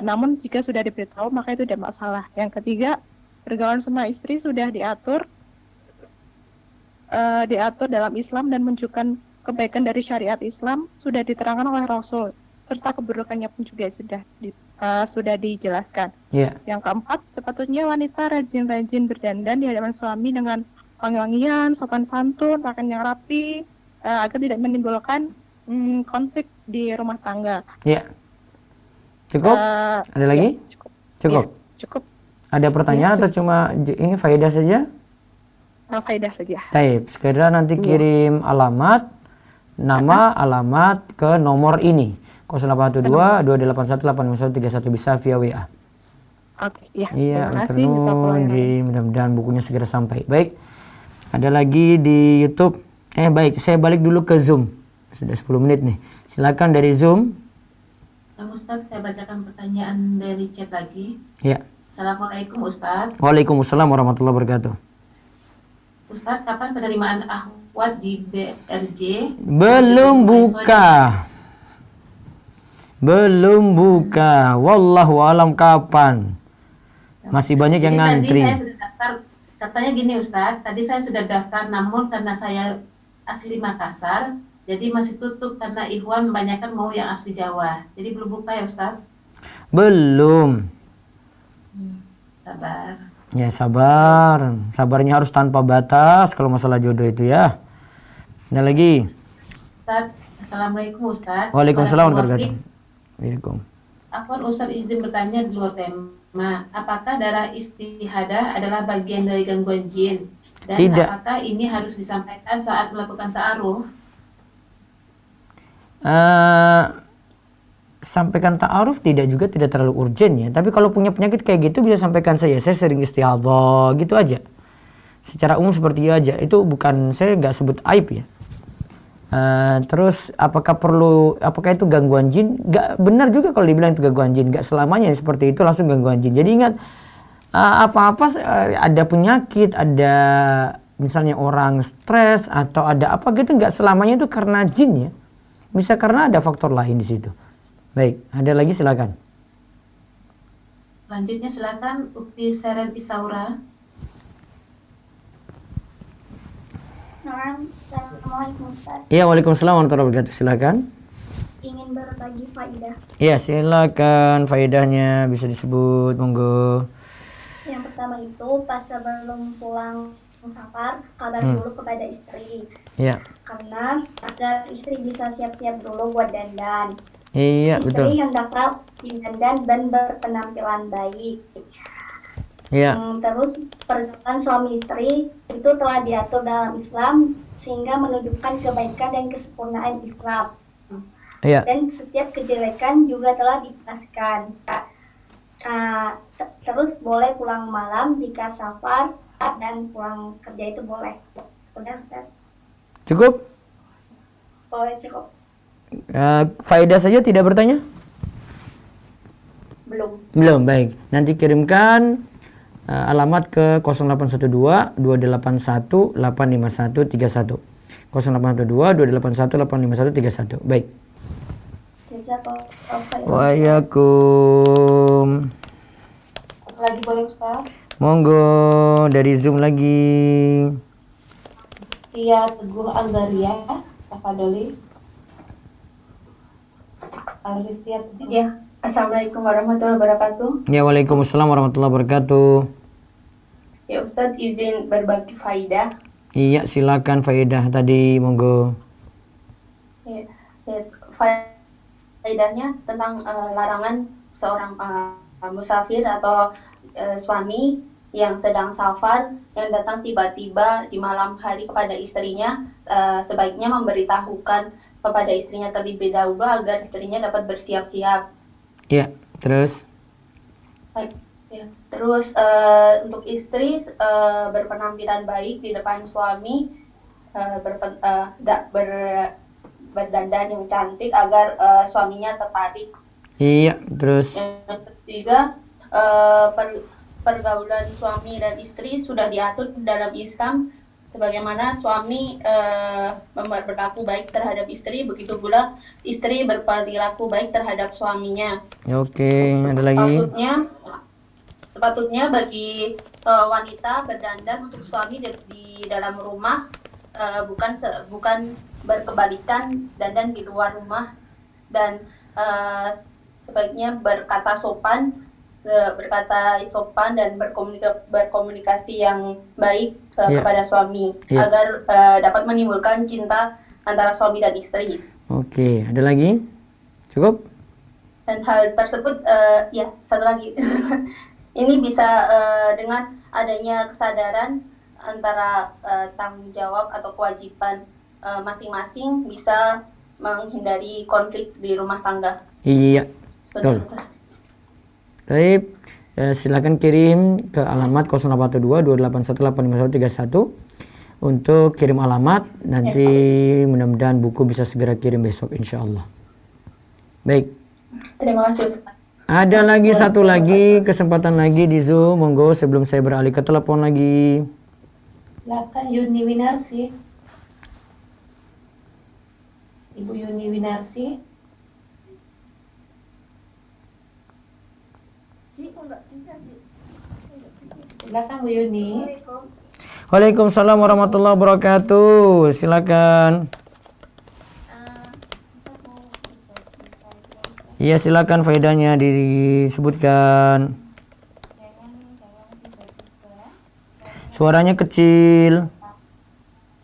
[SPEAKER 10] Namun jika sudah diberitahu maka itu tidak masalah. Yang ketiga, pergaulan sama istri sudah diatur dalam Islam dan menunjukkan kebaikan dari syariat Islam sudah diterangkan oleh Rasul serta keburukannya pun juga sudah dijelaskan.
[SPEAKER 1] Yeah.
[SPEAKER 10] Yang keempat, sepatutnya wanita rajin-rajin berdandan di hadapan suami dengan wangi-wangian, sopan santun, pakaian yang rapi, agar tidak menimbulkan konflik di rumah tangga.
[SPEAKER 1] Ya. Cukup? Ada lagi?
[SPEAKER 10] Ya, cukup.
[SPEAKER 1] Cukup.
[SPEAKER 10] Ya, cukup.
[SPEAKER 1] Ada pertanyaan atau cuma ini faedah saja?
[SPEAKER 10] Faedah saja.
[SPEAKER 1] Baik, segera nanti kirim alamat, nama, alamat ke nomor ini. 0812 281 85131 bisa via WA.
[SPEAKER 10] Oke, ya.
[SPEAKER 1] Iya,
[SPEAKER 10] Terima kasih.
[SPEAKER 1] mudah-mudahan bukunya segera sampai. Baik. Ada lagi di YouTube. Baik, saya balik dulu ke Zoom. Sudah 10 menit nih. Silakan dari Zoom.
[SPEAKER 2] Ustaz, saya bacakan pertanyaan dari chat lagi.
[SPEAKER 1] Ya.
[SPEAKER 2] Assalamualaikum Ustaz.
[SPEAKER 1] Waalaikumsalam warahmatullahi wabarakatuh.
[SPEAKER 2] Ustaz, kapan penerimaan akhwat di BRJ?
[SPEAKER 1] Belum buka. Belum buka. Wallahu alam kapan. Masih banyak yang ngantri.
[SPEAKER 2] Tadi saya sudah daftar, katanya gini Ustaz, tadi saya sudah daftar namun karena saya asli Makassar, jadi masih tutup karena Ikhwan kebanyakan mau yang asli Jawa. Jadi belum buka ya Ustaz?
[SPEAKER 1] Belum.
[SPEAKER 2] Sabar.
[SPEAKER 1] Ya sabar. Sabarnya harus tanpa batas kalau masalah jodoh itu ya. Ada lagi.
[SPEAKER 2] Ustaz, Assalamualaikum Ustaz.
[SPEAKER 1] Waalaikumsalam warahmatullahi wabarakatuh.
[SPEAKER 2] Afwan Ustaz izin bertanya di luar tema. Apakah darah istihadah adalah bagian dari gangguan jin? Dan
[SPEAKER 1] tidak.
[SPEAKER 2] Apakah ini harus disampaikan saat melakukan ta'aruf?
[SPEAKER 1] Sampaikan ta'aruf tidak terlalu urgent ya. Tapi kalau punya penyakit kayak gitu bisa sampaikan saya sering istihadhah gitu aja. Secara umum seperti itu aja. Itu bukan, saya nggak sebut aib ya. Terus apakah itu gangguan jin? Nggak benar juga kalau dibilang itu gangguan jin. Nggak selamanya seperti itu langsung gangguan jin. Jadi ingat, ada penyakit, ada misalnya orang stres atau ada apa gitu, nggak selamanya itu karena jin ya. Bisa karena ada faktor lain di situ. Baik, ada lagi silakan.
[SPEAKER 2] Selanjutnya silakan Ukti Seren Isaura.
[SPEAKER 11] Assalamualaikum Ustaz.
[SPEAKER 1] Iya, waalaikumsalam warahmatullahi wabarakatuh. Silakan.
[SPEAKER 11] Ingin berbagi faedah.
[SPEAKER 1] Iya, silakan faedahnya bisa disebut, monggo.
[SPEAKER 11] Yang pertama itu pas sebelum pulang safar kabar dulu kepada istri.
[SPEAKER 1] Iya.
[SPEAKER 11] Karena agar istri bisa siap-siap dulu buat dandan.
[SPEAKER 1] Iya, betul.
[SPEAKER 11] Istri hendaklah dandan dan berpenampilan baik.
[SPEAKER 1] Iya.
[SPEAKER 11] Terus pergaulan suami istri itu telah diatur dalam Islam sehingga menunjukkan kebaikan dan kesempurnaan Islam.
[SPEAKER 1] Iya.
[SPEAKER 11] Dan setiap kejelekan juga telah dijelaskan. Terus boleh pulang malam jika safar dan pulang kerja itu boleh. Udah Ustaz.
[SPEAKER 1] Cukup?
[SPEAKER 11] Boleh cukup.
[SPEAKER 1] Faedah saja tidak bertanya? Belum, baik. Nanti kirimkan alamat ke 0812 281 851 31. 0812 281 851 31. Baik. Waalaikumsalam.
[SPEAKER 2] Lagi boleh Ustaz?
[SPEAKER 1] Monggo, dari Zoom lagi.
[SPEAKER 2] Setia Teguh Anggaria, Tafadoli. Al-Ristia Teguh.
[SPEAKER 12] Ya, Assalamualaikum warahmatullahi wabarakatuh.
[SPEAKER 1] Ya, waalaikumsalam warahmatullahi wabarakatuh.
[SPEAKER 12] Ya Ustadz, izin berbagi faidah.
[SPEAKER 1] Iya, silakan faedah tadi, monggo.
[SPEAKER 12] Ya, faedahnya tentang larangan seorang musafir atau suami yang sedang safar yang datang tiba-tiba di malam hari kepada istrinya, sebaiknya memberitahukan kepada istrinya terlebih dahulu agar istrinya dapat bersiap-siap.
[SPEAKER 1] Iya, terus?
[SPEAKER 12] Ya. Terus untuk istri berpenampilan baik di depan suami, berdandan yang cantik agar suaminya tertarik.
[SPEAKER 1] Iya, terus?
[SPEAKER 12] Yang ketiga, pergaulan suami dan istri sudah diatur dalam Islam, sebagaimana suami berlaku baik terhadap istri, begitu pula istri berperilaku baik terhadap suaminya.
[SPEAKER 1] Oke, ada lagi?
[SPEAKER 12] Sepatutnya bagi wanita berdandan untuk suami di dalam rumah, bukan berkebalikan dandan di luar rumah, dan sebaiknya berkata sopan dan berkomunikasi yang baik kepada suami, agar dapat menimbulkan cinta antara suami dan istri.
[SPEAKER 1] Oke, ada lagi? Cukup?
[SPEAKER 12] Dan hal tersebut, satu lagi. Ini bisa dengan adanya kesadaran antara tanggung jawab atau kewajiban masing-masing, bisa menghindari konflik di rumah tangga.
[SPEAKER 1] Iya, betul. Baik, silakan kirim ke alamat 0812 281 851 untuk kirim alamat. Nanti mudah-mudahan buku bisa segera kirim besok, insya Allah. Baik.
[SPEAKER 12] Terima kasih.
[SPEAKER 1] Ada lagi satu lagi kesempatan lagi di Zoom, monggo sebelum saya beralih ke telepon lagi.
[SPEAKER 2] Silakan Yuni Winarsi. Ibu Yuni Winarsi. Silakan Bu Yuni.
[SPEAKER 1] Waalaikumsalam warahmatullahi wabarakatuh. Silakan. Iya, silakan faedahnya disebutkan. Suaranya kecil.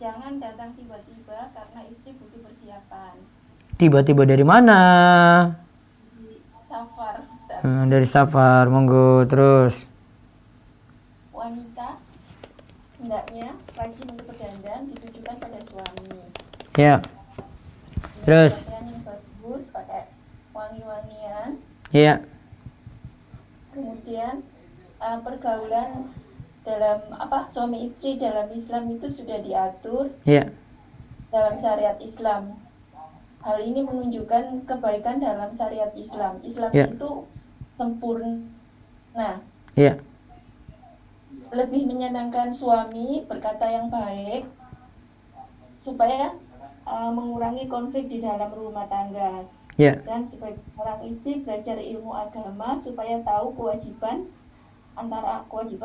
[SPEAKER 13] Jangan datang tiba-tiba karena istri butuh persiapan.
[SPEAKER 1] Tiba-tiba dari mana?
[SPEAKER 13] Safar, Ustaz.
[SPEAKER 1] Dari safar, monggo terus.
[SPEAKER 13] Wanita hendaknya rajin untuk berdandan ditujukan pada suami.
[SPEAKER 1] Ya. Terus.
[SPEAKER 13] Pakaian yang bagus, pakai wangi-wangian.
[SPEAKER 1] Iya.
[SPEAKER 13] Kemudian pergaulan dalam suami istri dalam Islam itu sudah diatur.
[SPEAKER 1] Iya.
[SPEAKER 13] Dalam syariat Islam. Hal ini menunjukkan kebaikan dalam syariat Islam. Islam itu sempurna.
[SPEAKER 1] Iya.
[SPEAKER 13] Lebih menyenangkan suami berkata yang baik supaya mengurangi konflik di dalam rumah tangga. Dan sebagai orang istri belajar ilmu agama supaya tahu kewajiban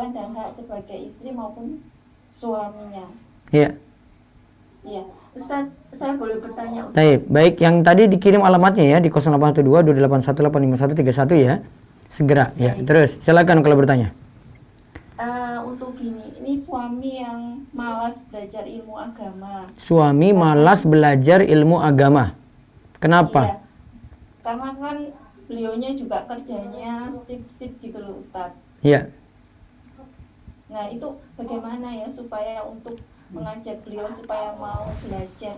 [SPEAKER 13] dan hak sebagai istri maupun suaminya.
[SPEAKER 1] Iya.
[SPEAKER 13] Iya, Ustaz, saya boleh bertanya, Ustaz?
[SPEAKER 1] Baik, yang tadi dikirim alamatnya ya di 0812 281 851 31 ya. Segera ya. Terus silakan kalau bertanya.
[SPEAKER 13] Untuk ini suami yang malas belajar ilmu agama.
[SPEAKER 1] Suami malas belajar ilmu agama. Kenapa?
[SPEAKER 13] Iya. Karena kan beliaunya juga kerjanya sip-sip gitu loh, Ustaz.
[SPEAKER 1] Iya.
[SPEAKER 13] Nah, itu bagaimana ya supaya untuk mengajak beliau supaya mau belajar?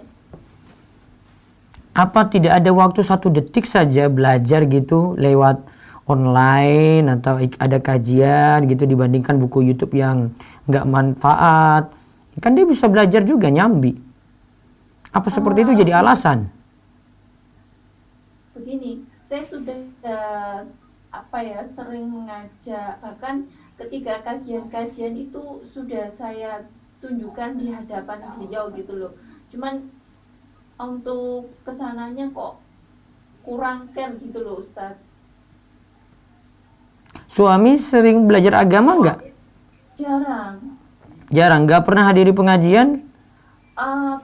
[SPEAKER 1] Apa tidak ada waktu 1 detik saja belajar gitu lewat online atau ada kajian gitu dibandingkan buku YouTube yang nggak manfaat? Kan dia bisa belajar juga nyambi. Apa seperti itu jadi alasan?
[SPEAKER 13] begini, saya sudah sering mengajak, bahkan ketika kajian-kajian itu sudah saya tunjukkan di hadapan beliau gitu loh. Cuman untuk kesananya kok kurang care gitu loh Ustadz.
[SPEAKER 1] Suami sering belajar agama nggak?
[SPEAKER 13] Jarang.
[SPEAKER 1] Jarang, nggak pernah hadiri pengajian?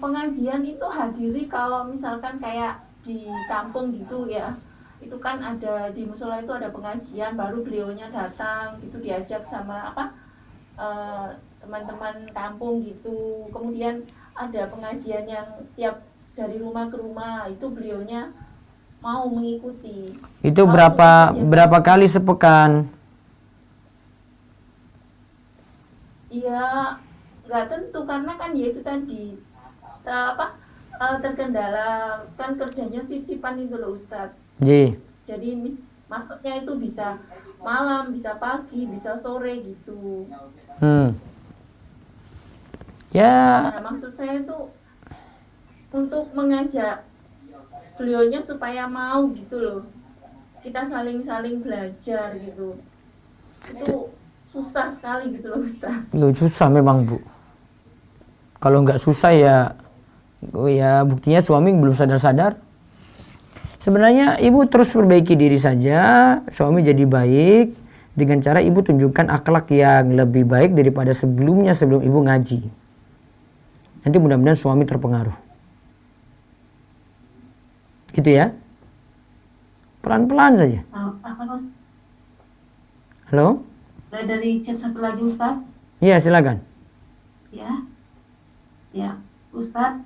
[SPEAKER 13] Pengajian itu hadiri kalau misalkan kayak di kampung gitu ya. Itu kan ada di musola itu ada pengajian, baru beliaunya datang gitu, diajak sama teman-teman kampung gitu. Kemudian ada pengajian yang tiap dari rumah ke rumah, itu beliaunya mau mengikuti.
[SPEAKER 1] Itu berapa kali sepekan?
[SPEAKER 13] Iya, nggak tentu karena kan ya itu tadi terkendala kan kerjanya sip-sipan itu loh Ustadz. Jadi masuknya itu bisa malam, bisa pagi, bisa sore gitu.
[SPEAKER 1] Ya.
[SPEAKER 13] Nah, maksud saya itu untuk mengajak beliaunya supaya mau gitu loh. Kita saling-saling belajar gitu. Itu susah sekali gitu loh Ustaz.
[SPEAKER 1] Ya, susah memang Bu. Kalau nggak susah ya buktinya suami belum sadar-sadar. Sebenarnya ibu terus perbaiki diri saja, suami jadi baik dengan cara ibu tunjukkan akhlak yang lebih baik daripada sebelum ibu ngaji. Nanti mudah-mudahan suami terpengaruh. Gitu ya. Pelan-pelan saja. Halo?
[SPEAKER 2] Dari chat satu lagi Ustaz.
[SPEAKER 1] Iya, silakan.
[SPEAKER 2] Ya, Ustaz,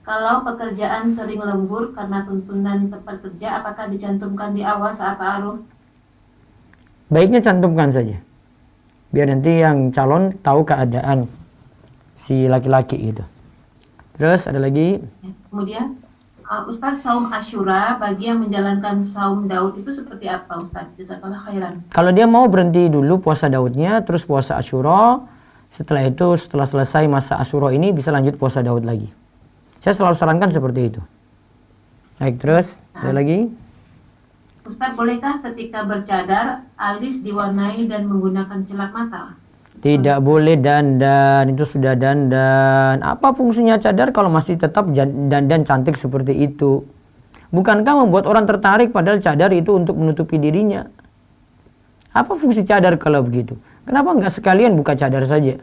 [SPEAKER 2] kalau pekerjaan sering lembur karena tuntunan tempat kerja, apakah dicantumkan di awal saat ta'aruf?
[SPEAKER 1] Baiknya cantumkan saja. Biar nanti yang calon tahu keadaan si laki-laki itu. Terus ada lagi?
[SPEAKER 2] Kemudian, Ustaz, saum Asyura bagi yang menjalankan saum Daud itu seperti apa Ustaz? Jazakallah khairan.
[SPEAKER 1] Kalau dia mau berhenti dulu puasa Daudnya, terus puasa Asyura, setelah itu setelah selesai masa Asyura ini bisa lanjut puasa Daud lagi. Saya selalu sarankan seperti itu. Baik, terus ada lagi?
[SPEAKER 2] Ustaz, bolehkah ketika bercadar alis diwarnai dan menggunakan celak mata?
[SPEAKER 1] Tidak boleh dandan, itu sudah dandan. Apa fungsinya cadar kalau masih tetap dandan cantik seperti itu? Bukankah membuat orang tertarik padahal cadar itu untuk menutupi dirinya? Apa fungsi cadar kalau begitu? Kenapa enggak sekalian buka cadar saja?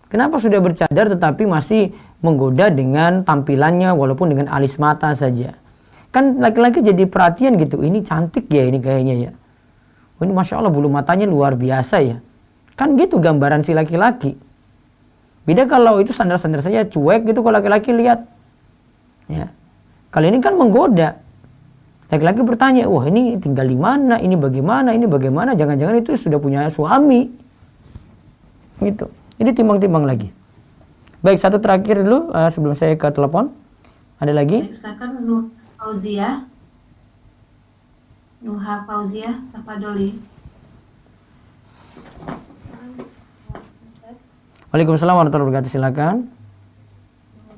[SPEAKER 1] Kenapa sudah bercadar tetapi masih menggoda dengan tampilannya walaupun dengan alis mata saja? Kan laki-laki jadi perhatian gitu, ini cantik ya ini kayaknya ya. Oh, ini Masya Allah bulu matanya luar biasa ya. Kan gitu gambaran si laki-laki. Beda kalau itu sandal-sandal saja cuek gitu kalau laki-laki lihat. Ya. Kalau ini kan menggoda. Laki-laki bertanya, wah ini tinggal di mana, ini bagaimana, jangan-jangan itu sudah punya suami. Gitu. Jadi timbang-timbang lagi. Baik, satu terakhir dulu sebelum saya ke telepon. Ada lagi?
[SPEAKER 2] Silakan Nuha Fauzia, tafadholi.
[SPEAKER 1] Waalaikumsalam warahmatullahi wabarakatuh. Silakan.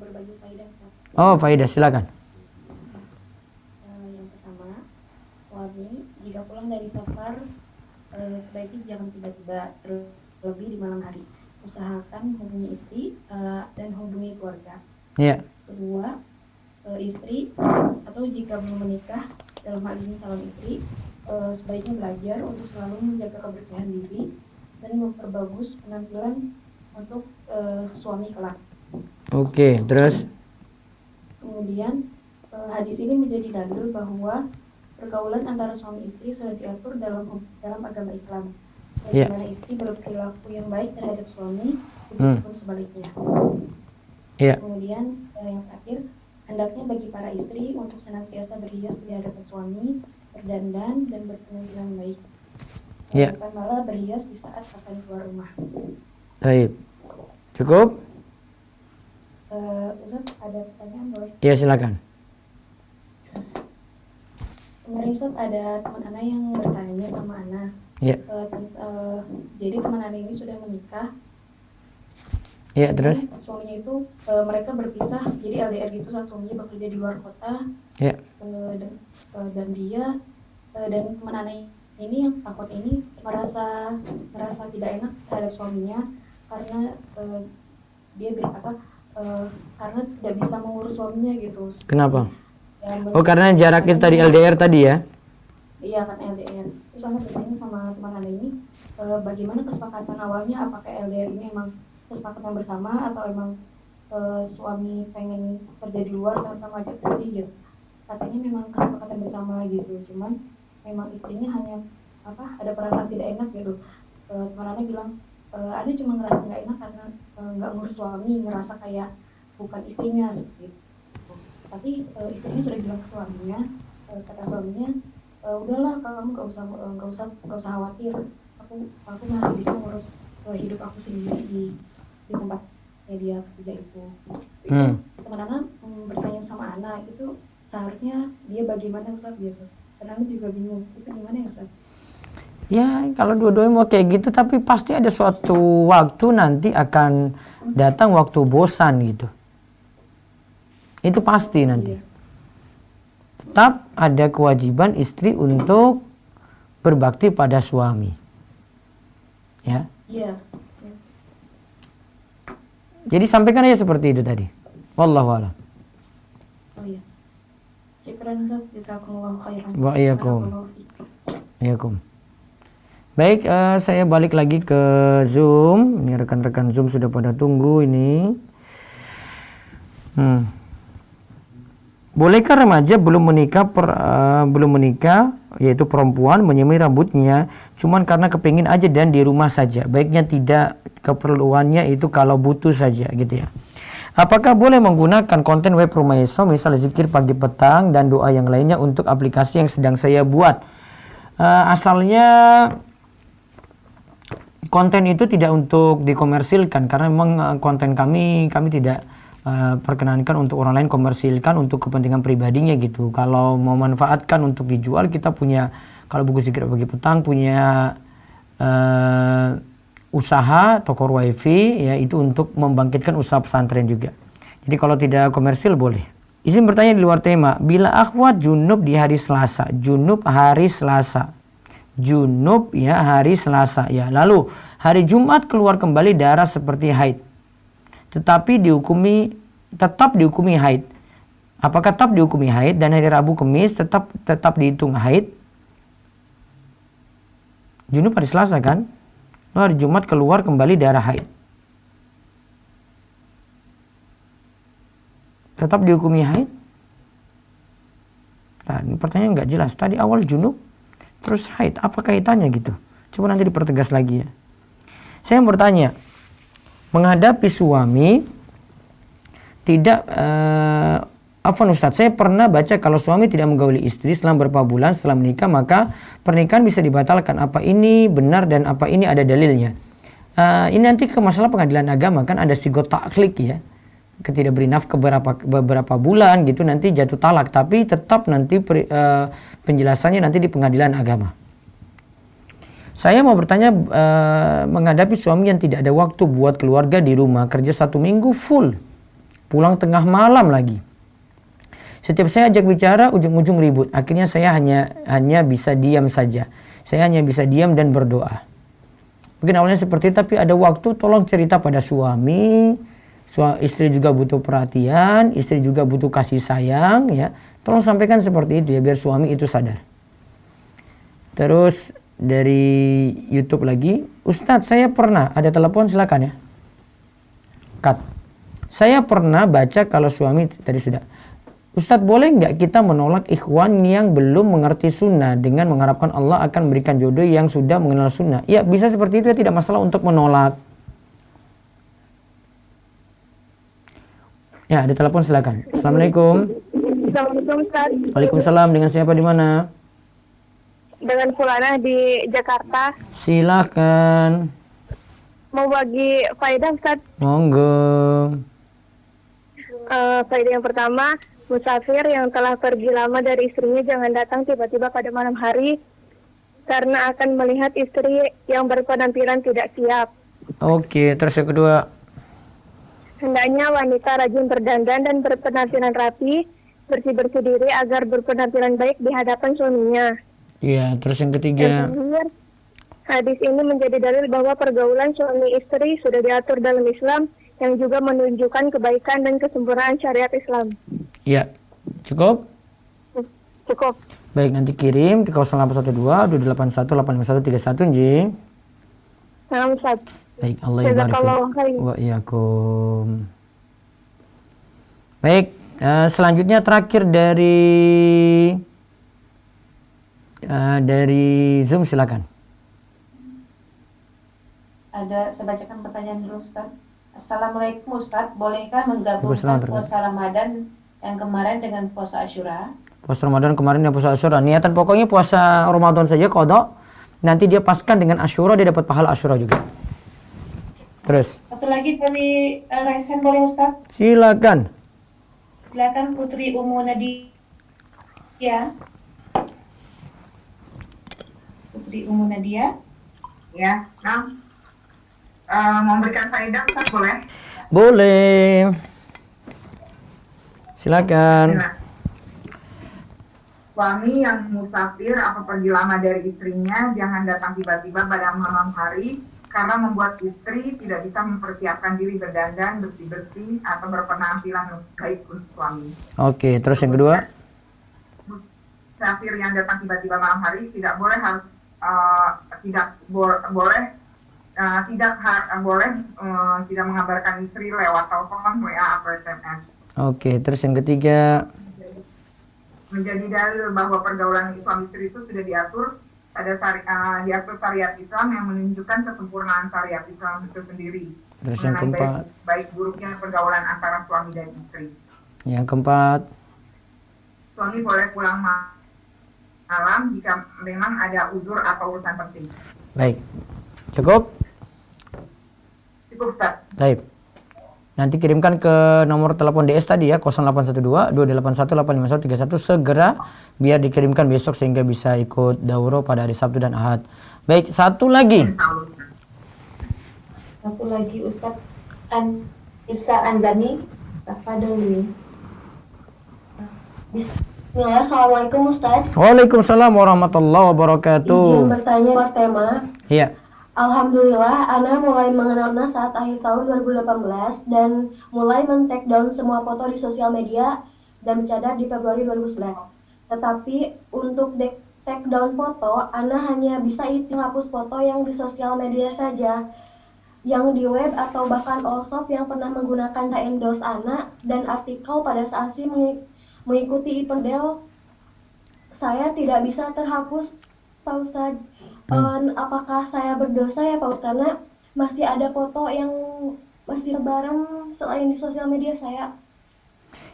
[SPEAKER 14] Berbagi faidah, Ustaz.
[SPEAKER 1] Oh, faidah, silakan.
[SPEAKER 14] Yang pertama, suami jika pulang dari safar sebaiknya jangan tiba-tiba, terlebih di malam hari. Usahakan hubungi istri dan hubungi keluarga.
[SPEAKER 1] Iya.
[SPEAKER 14] Kedua, istri atau jika belum menikah, dalam hal ini calon istri, sebaiknya belajar untuk selalu menjaga kebersihan diri dan memperbagus penampilan untuk suami kelak.
[SPEAKER 1] Oke, terus?
[SPEAKER 14] Kemudian hadis ini menjadi dalil bahwa pergaulan antara suami istri sudah diatur dalam agama Islam. Bagaimana istri berperilaku yang baik terhadap suami, begitupun sebaliknya. Kemudian yang terakhir, hendaknya bagi para istri untuk senantiasa berhias di hadapan suami, berdandan dan berpenampilan baik. Bukan malah berhias di saat akan keluar rumah.
[SPEAKER 1] Baik. Cukup?
[SPEAKER 14] Ustaz, ada pertanyaan boleh?
[SPEAKER 1] Iya, silakan.
[SPEAKER 14] Kemarin Ustaz ada teman Ana yang bertanya sama Ana.
[SPEAKER 1] Iya.
[SPEAKER 14] Jadi teman Ana ini sudah menikah.
[SPEAKER 1] Ya, terus?
[SPEAKER 14] Suaminya itu mereka berpisah, jadi LDR gitu, saat suaminya bekerja di luar kota.
[SPEAKER 1] Ya.
[SPEAKER 14] Dan dia dan teman Ana ini yang takut ini merasa tidak enak terhadap suaminya karena dia berkata karena tidak bisa mengurus suaminya gitu.
[SPEAKER 1] Kenapa?
[SPEAKER 14] Ya,
[SPEAKER 1] karena jarak itu tadi LDR tadi ya?
[SPEAKER 14] Iya kan LDR. Terus sama bertanya sama teman Anda ini, bagaimana kesepakatan awalnya? Apakah LDR ini emang kesepakatan bersama atau emang suami pengen kerja di luar tanpa ngajak istri gitu? Katanya memang kesepakatan bersama gitu. Cuman memang istrinya hanya ada perasaan tidak enak gitu. Teman Anda bilang, Anda cuma ngerasa nggak enak karena nggak ngurus suami, ngerasa kayak bukan istrinya seperti itu. Tapi istrinya sudah bilang ke suaminya, kata suaminya, udahlah kamu nggak usah khawatir, aku masih bisa ngurus hidup aku sendiri di tempat media kerja itu. Teman Ana bertanya sama Ana, itu seharusnya dia bagaimana Ustaz gitu. Karena Ana juga bingung, itu gimana ya Ustaz?
[SPEAKER 1] Ya, kalau dua-duanya mau kayak gitu, tapi pasti ada suatu waktu nanti akan datang waktu bosan gitu. Itu pasti nanti. Tetap ada kewajiban istri untuk berbakti pada suami. Ya.
[SPEAKER 14] Iya.
[SPEAKER 1] Jadi sampaikan aja seperti itu tadi. Wallahu a'lam.
[SPEAKER 14] Oh iya. Syukran Ustaz, jazakumullahu khairan.
[SPEAKER 1] Wa iyyakum. Baik, saya balik lagi ke Zoom. Ini rekan-rekan Zoom sudah pada tunggu ini. Bolehkah remaja belum menikah, yaitu perempuan menyemai rambutnya, cuman karena kepingin aja dan di rumah saja? Baiknya tidak, keperluannya itu kalau butuh saja gitu ya. Apakah boleh menggunakan konten web Rumah Iso, misal zikir pagi petang dan doa yang lainnya untuk aplikasi yang sedang saya buat? Asalnya konten itu tidak untuk dikomersilkan, karena memang konten kami tidak perkenankan untuk orang lain komersilkan untuk kepentingan pribadinya gitu. Kalau mau manfaatkan untuk dijual, kita punya, kalau buku zikir pagi petang punya usaha toko wifi ya, itu untuk membangkitkan usaha pesantren juga. Jadi kalau tidak komersil boleh. Izin bertanya di luar tema, bila akhwat junub di hari Selasa, junub ya hari Selasa ya, lalu hari Jumat keluar kembali darah seperti haid, tetapi tetap dihukumi haid. Apakah tetap dihukumi haid dan hari Rabu Kamis tetap dihitung haid? Junub hari Selasa kan? Lalu hari Jumat keluar kembali darah haid, tetap dihukumi haid? Nah, ini pertanyaan nggak jelas. Tadi awal junub, terus haid. Apa kaitannya gitu? Coba nanti dipertegas lagi ya. Saya bertanya, menghadapi suami tidak Ustaz, saya pernah baca kalau suami tidak menggauli istri selama beberapa bulan setelah menikah, maka pernikahan bisa dibatalkan. Apa ini benar dan apa ini ada dalilnya? Ini nanti ke masalah pengadilan agama, kan ada sigot taklik ya. Ketika beri nafkah beberapa bulan gitu, nanti jatuh talak, tapi tetap nanti penjelasannya nanti di pengadilan agama. Saya mau bertanya, menghadapi suami yang tidak ada waktu buat keluarga di rumah, kerja 1 minggu full, pulang tengah malam lagi. Setiap saya ajak bicara, ujung-ujung ribut. Akhirnya saya hanya bisa diam saja. Saya hanya bisa diam dan berdoa. Mungkin awalnya seperti itu, tapi ada waktu, tolong cerita pada suami. Istri juga butuh perhatian, istri juga butuh kasih sayang ya. Tolong sampaikan seperti itu ya, biar suami itu sadar. Terus dari YouTube lagi, Ustadz saya pernah, ada telepon silakan ya. Cut. Saya pernah baca kalau suami, tadi sudah. Ustadz boleh nggak kita menolak ikhwan yang belum mengerti sunnah dengan mengharapkan Allah akan memberikan jodoh yang sudah mengenal sunnah? Ya bisa seperti itu ya, tidak masalah untuk menolak. Ya, ada telepon silakan. Assalamualaikum.
[SPEAKER 15] Assalamualaikum Ustaz.
[SPEAKER 1] Waalaikumsalam. Dengan siapa di mana?
[SPEAKER 15] Dengan Fulana di Jakarta.
[SPEAKER 1] Silakan.
[SPEAKER 15] Mau bagi faedah Ustaz.
[SPEAKER 1] Monggo.
[SPEAKER 15] Faedah yang pertama, musafir yang telah pergi lama dari istrinya jangan datang tiba-tiba pada malam hari karena akan melihat istri yang berpenampilan tidak siap.
[SPEAKER 1] Oke, terus yang kedua.
[SPEAKER 15] Hendaknya wanita rajin berdandan dan berpenampilan rapi, bersih-bersih diri agar berpenampilan baik di hadapan suaminya.
[SPEAKER 1] Iya, terus yang
[SPEAKER 15] Yang
[SPEAKER 1] ketiga.
[SPEAKER 15] terakhir, hadis ini menjadi dalil bahwa pergaulan suami istri sudah diatur dalam Islam yang juga menunjukkan kebaikan dan kesempurnaan syariat Islam.
[SPEAKER 1] Iya, cukup?
[SPEAKER 15] Cukup.
[SPEAKER 1] Baik, nanti kirim di 0812 281 851 31 Nji.
[SPEAKER 15] Salam Ustaz.
[SPEAKER 1] Baik, Allah ya
[SPEAKER 15] Jazakallahu khairan.
[SPEAKER 1] Wa iyyakum. Baik, selanjutnya terakhir dari Zoom, silakan.
[SPEAKER 2] Saya bacakan pertanyaan dulu, Ustaz. Assalamualaikum Ustaz, bolehkah
[SPEAKER 1] Waalaikumsalam,
[SPEAKER 2] menggabungkan puasa Ramadan yang kemarin dengan puasa Asyura?
[SPEAKER 1] Puasa Ramadan kemarin dan puasa Asyura. Niatan pokoknya puasa Ramadan saja qadha. Nanti dia paskan dengan Asyura, dia dapat pahala Asyura juga. Terus.
[SPEAKER 2] Satu lagi dari raise hand boleh Ustaz?
[SPEAKER 1] Silakan.
[SPEAKER 2] Silakan Putri Umu Nadia. Putri Umu Nadia.
[SPEAKER 16] Ya, memberikan faedah Ustaz boleh?
[SPEAKER 1] Boleh. Silakan.
[SPEAKER 16] Suami yang musafir atau pergi lama dari istrinya jangan datang tiba-tiba pada malam hari karena membuat istri tidak bisa mempersiapkan diri berdandan, bersih-bersih atau berpenampilan baik untuk suami.
[SPEAKER 1] Oke, terus yang kedua.
[SPEAKER 16] Musafir yang datang tiba-tiba malam hari tidak boleh tidak mengabarkan istri lewat telepon, WA atau SMS.
[SPEAKER 1] Oke, terus yang ketiga.
[SPEAKER 16] Menjadi dalil bahwa pergaulan suami istri itu sudah diatur pada diatur syariat Islam yang menunjukkan kesempurnaan syariat Islam itu sendiri.
[SPEAKER 1] Terus yang keempat.
[SPEAKER 16] Baik buruknya pergaulan antara suami dan istri.
[SPEAKER 1] Yang keempat.
[SPEAKER 16] Suami boleh pulang malam jika memang ada uzur atau urusan penting.
[SPEAKER 1] Baik. Cukup?
[SPEAKER 16] Cukup Ustaz.
[SPEAKER 1] Baik. Nanti kirimkan ke nomor telepon DS tadi ya, 0812 281 851 31 segera biar dikirimkan besok sehingga bisa ikut daurah pada hari Sabtu dan Ahad. Baik, satu lagi.
[SPEAKER 2] Satu lagi Ustaz Isa Anzani. Tafadholi.
[SPEAKER 11] Bismillah, Assalamualaikum Ustaz.
[SPEAKER 1] Waalaikumsalam warahmatullahi wabarakatuh.
[SPEAKER 11] Izin bertanya bertema.
[SPEAKER 1] Iya.
[SPEAKER 11] Alhamdulillah, Ana mulai mengenalnya saat akhir tahun 2018 dan mulai men-take down semua foto di sosial media dan mencatat di Februari 2011. Tetapi untuk take down foto, Ana hanya bisa hapus foto yang di sosial media saja. Yang di web atau bahkan Allshop yang pernah menggunakan endorse Ana dan artikel pada saat mengikuti event Dell, saya tidak bisa terhapus, Pak Ustadz. Apakah saya berdosa ya Pak Ustadz? Karena masih ada foto yang masih lebaran selain di sosial media saya.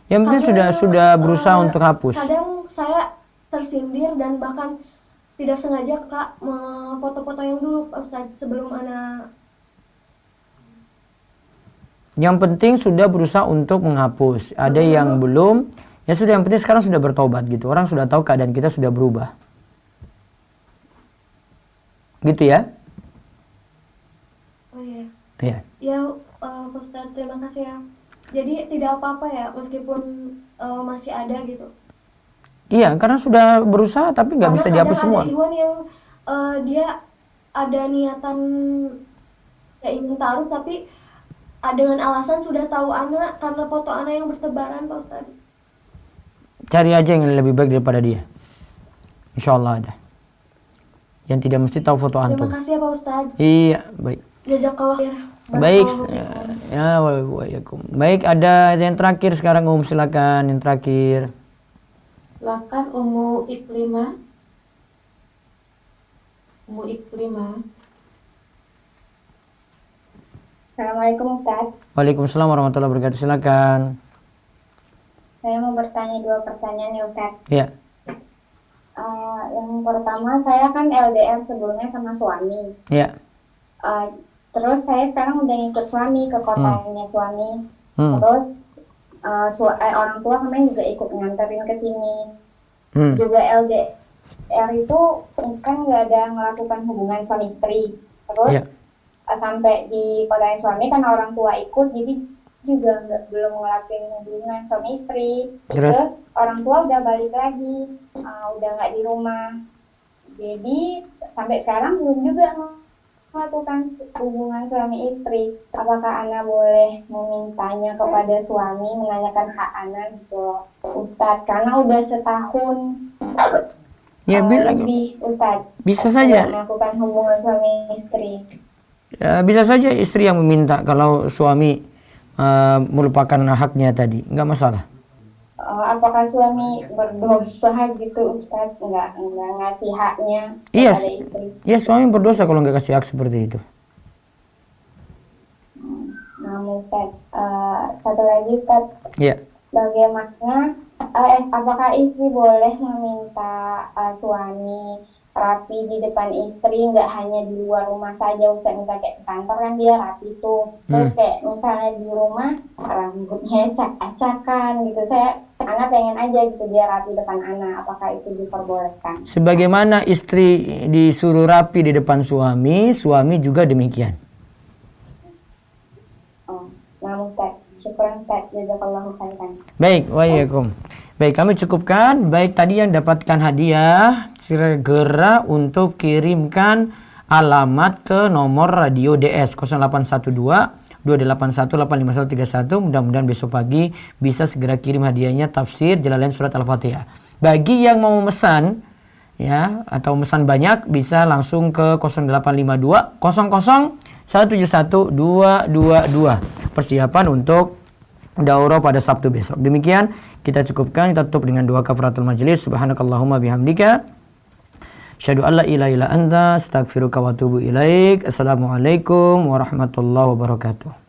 [SPEAKER 1] Yang penting sudah berusaha untuk hapus.
[SPEAKER 11] Kadang saya tersindir dan bahkan tidak sengaja Kak foto-foto yang dulu Pak Ustadz sebelum Ana.
[SPEAKER 1] Yang penting sudah berusaha untuk menghapus. Ada yang belum, ya sudah, yang penting sekarang sudah bertobat gitu. Orang sudah tahu keadaan kita sudah berubah. Gitu ya?
[SPEAKER 11] Oh iya.
[SPEAKER 1] Iya.
[SPEAKER 11] Ya, Ustaz, terima kasih ya. Jadi tidak apa-apa ya, meskipun masih ada gitu.
[SPEAKER 1] Iya, karena sudah berusaha tapi nggak bisa dihapus semua.
[SPEAKER 11] Ada Iwan yang dia ada niatan ya ingin taruh tapi dengan alasan sudah tahu Ana karena foto Ana yang bertebaran Pak Ustaz.
[SPEAKER 1] Cari aja yang lebih baik daripada dia. Insya Allah ada. Yang tidak mesti tahu foto antum.
[SPEAKER 11] Terima kasih ya Pak Ustaz.
[SPEAKER 1] Iya, baik.
[SPEAKER 11] Jazakallah khair.
[SPEAKER 1] Baik, ya, baik, ada yang terakhir sekarang silakan yang terakhir.
[SPEAKER 2] Silakan Umu Iklima. Umu Iklima.
[SPEAKER 17] Assalamualaikum Ustaz.
[SPEAKER 1] Waalaikumsalam warahmatullahi wabarakatuh. Silakan.
[SPEAKER 17] Saya mau bertanya 2 pertanyaan ya Ustaz.
[SPEAKER 1] Iya.
[SPEAKER 17] Yang pertama, saya kan LDR sebelumnya sama suami.
[SPEAKER 1] Iya.
[SPEAKER 17] Terus saya sekarang udah ngikut suami ke kotanya suami. Terus orang tua kemarin juga ikut nganterin ke sini. Juga LDR itu kan nggak ada melakukan hubungan suami istri. Terus sampai di kotanya suami kan orang tua ikut, jadi juga belum ngelakuin hubungan suami istri.
[SPEAKER 1] Terus?
[SPEAKER 17] Terus orang tua udah balik lagi, udah nggak di rumah. Jadi sampai sekarang belum juga melakukan hubungan suami istri. Apakah Ana boleh memintanya kepada suami, menanyakan hak Ana gitu, Ustadz? Karena udah setahun
[SPEAKER 1] Ya
[SPEAKER 17] lebih, Ustadz.
[SPEAKER 1] bisa saja.
[SPEAKER 17] Melakukan hubungan suami istri.
[SPEAKER 1] Ya, bisa saja istri yang meminta kalau suami melupakan haknya tadi, nggak masalah.
[SPEAKER 17] Apakah suami berdosa gitu, Ustadz? Nggak ngasih haknya
[SPEAKER 1] Iya,
[SPEAKER 17] kepada istri.
[SPEAKER 1] ya suami berdosa kalau nggak kasih hak seperti itu.
[SPEAKER 17] Nah, Ustadz, satu lagi, Ustadz.
[SPEAKER 1] Ya.
[SPEAKER 17] Bagaimana, apakah istri boleh meminta suami rapi di depan istri, nggak hanya di luar rumah saja, Ustadz? Misalnya kayak di kantor kan dia rapi tuh, terus kayak misalnya di rumah rambutnya acak-acakan gitu. Anak pengen aja gitu dia rapi depan anak, apakah itu diperbolehkan?
[SPEAKER 1] Sebagaimana istri disuruh rapi di depan suami, suami juga demikian.
[SPEAKER 17] Nah, Ustadz, syukuran Ustadz, jazakallahu khairan.
[SPEAKER 1] Baik, waalaikum. Baik, kami cukupkan. Baik, tadi yang dapatkan hadiah, segera untuk kirimkan alamat ke nomor radio DS 0812 281 85131. Mudah-mudahan besok pagi bisa segera kirim hadiahnya tafsir Jalalain surat Al-Fatihah. Bagi yang mau memesan ya atau memesan banyak bisa langsung ke 0852 00 171 222. Persiapan untuk daurah pada Sabtu besok. Demikian kita cukupkan, kita tutup dengan doa kafaratul majelis. Subhanakallahumma bihamdika asyhadu an la ilaha illa anta astaghfiruka wa atubu ilaik. Assalamualaikum warahmatullahi wabarakatuh.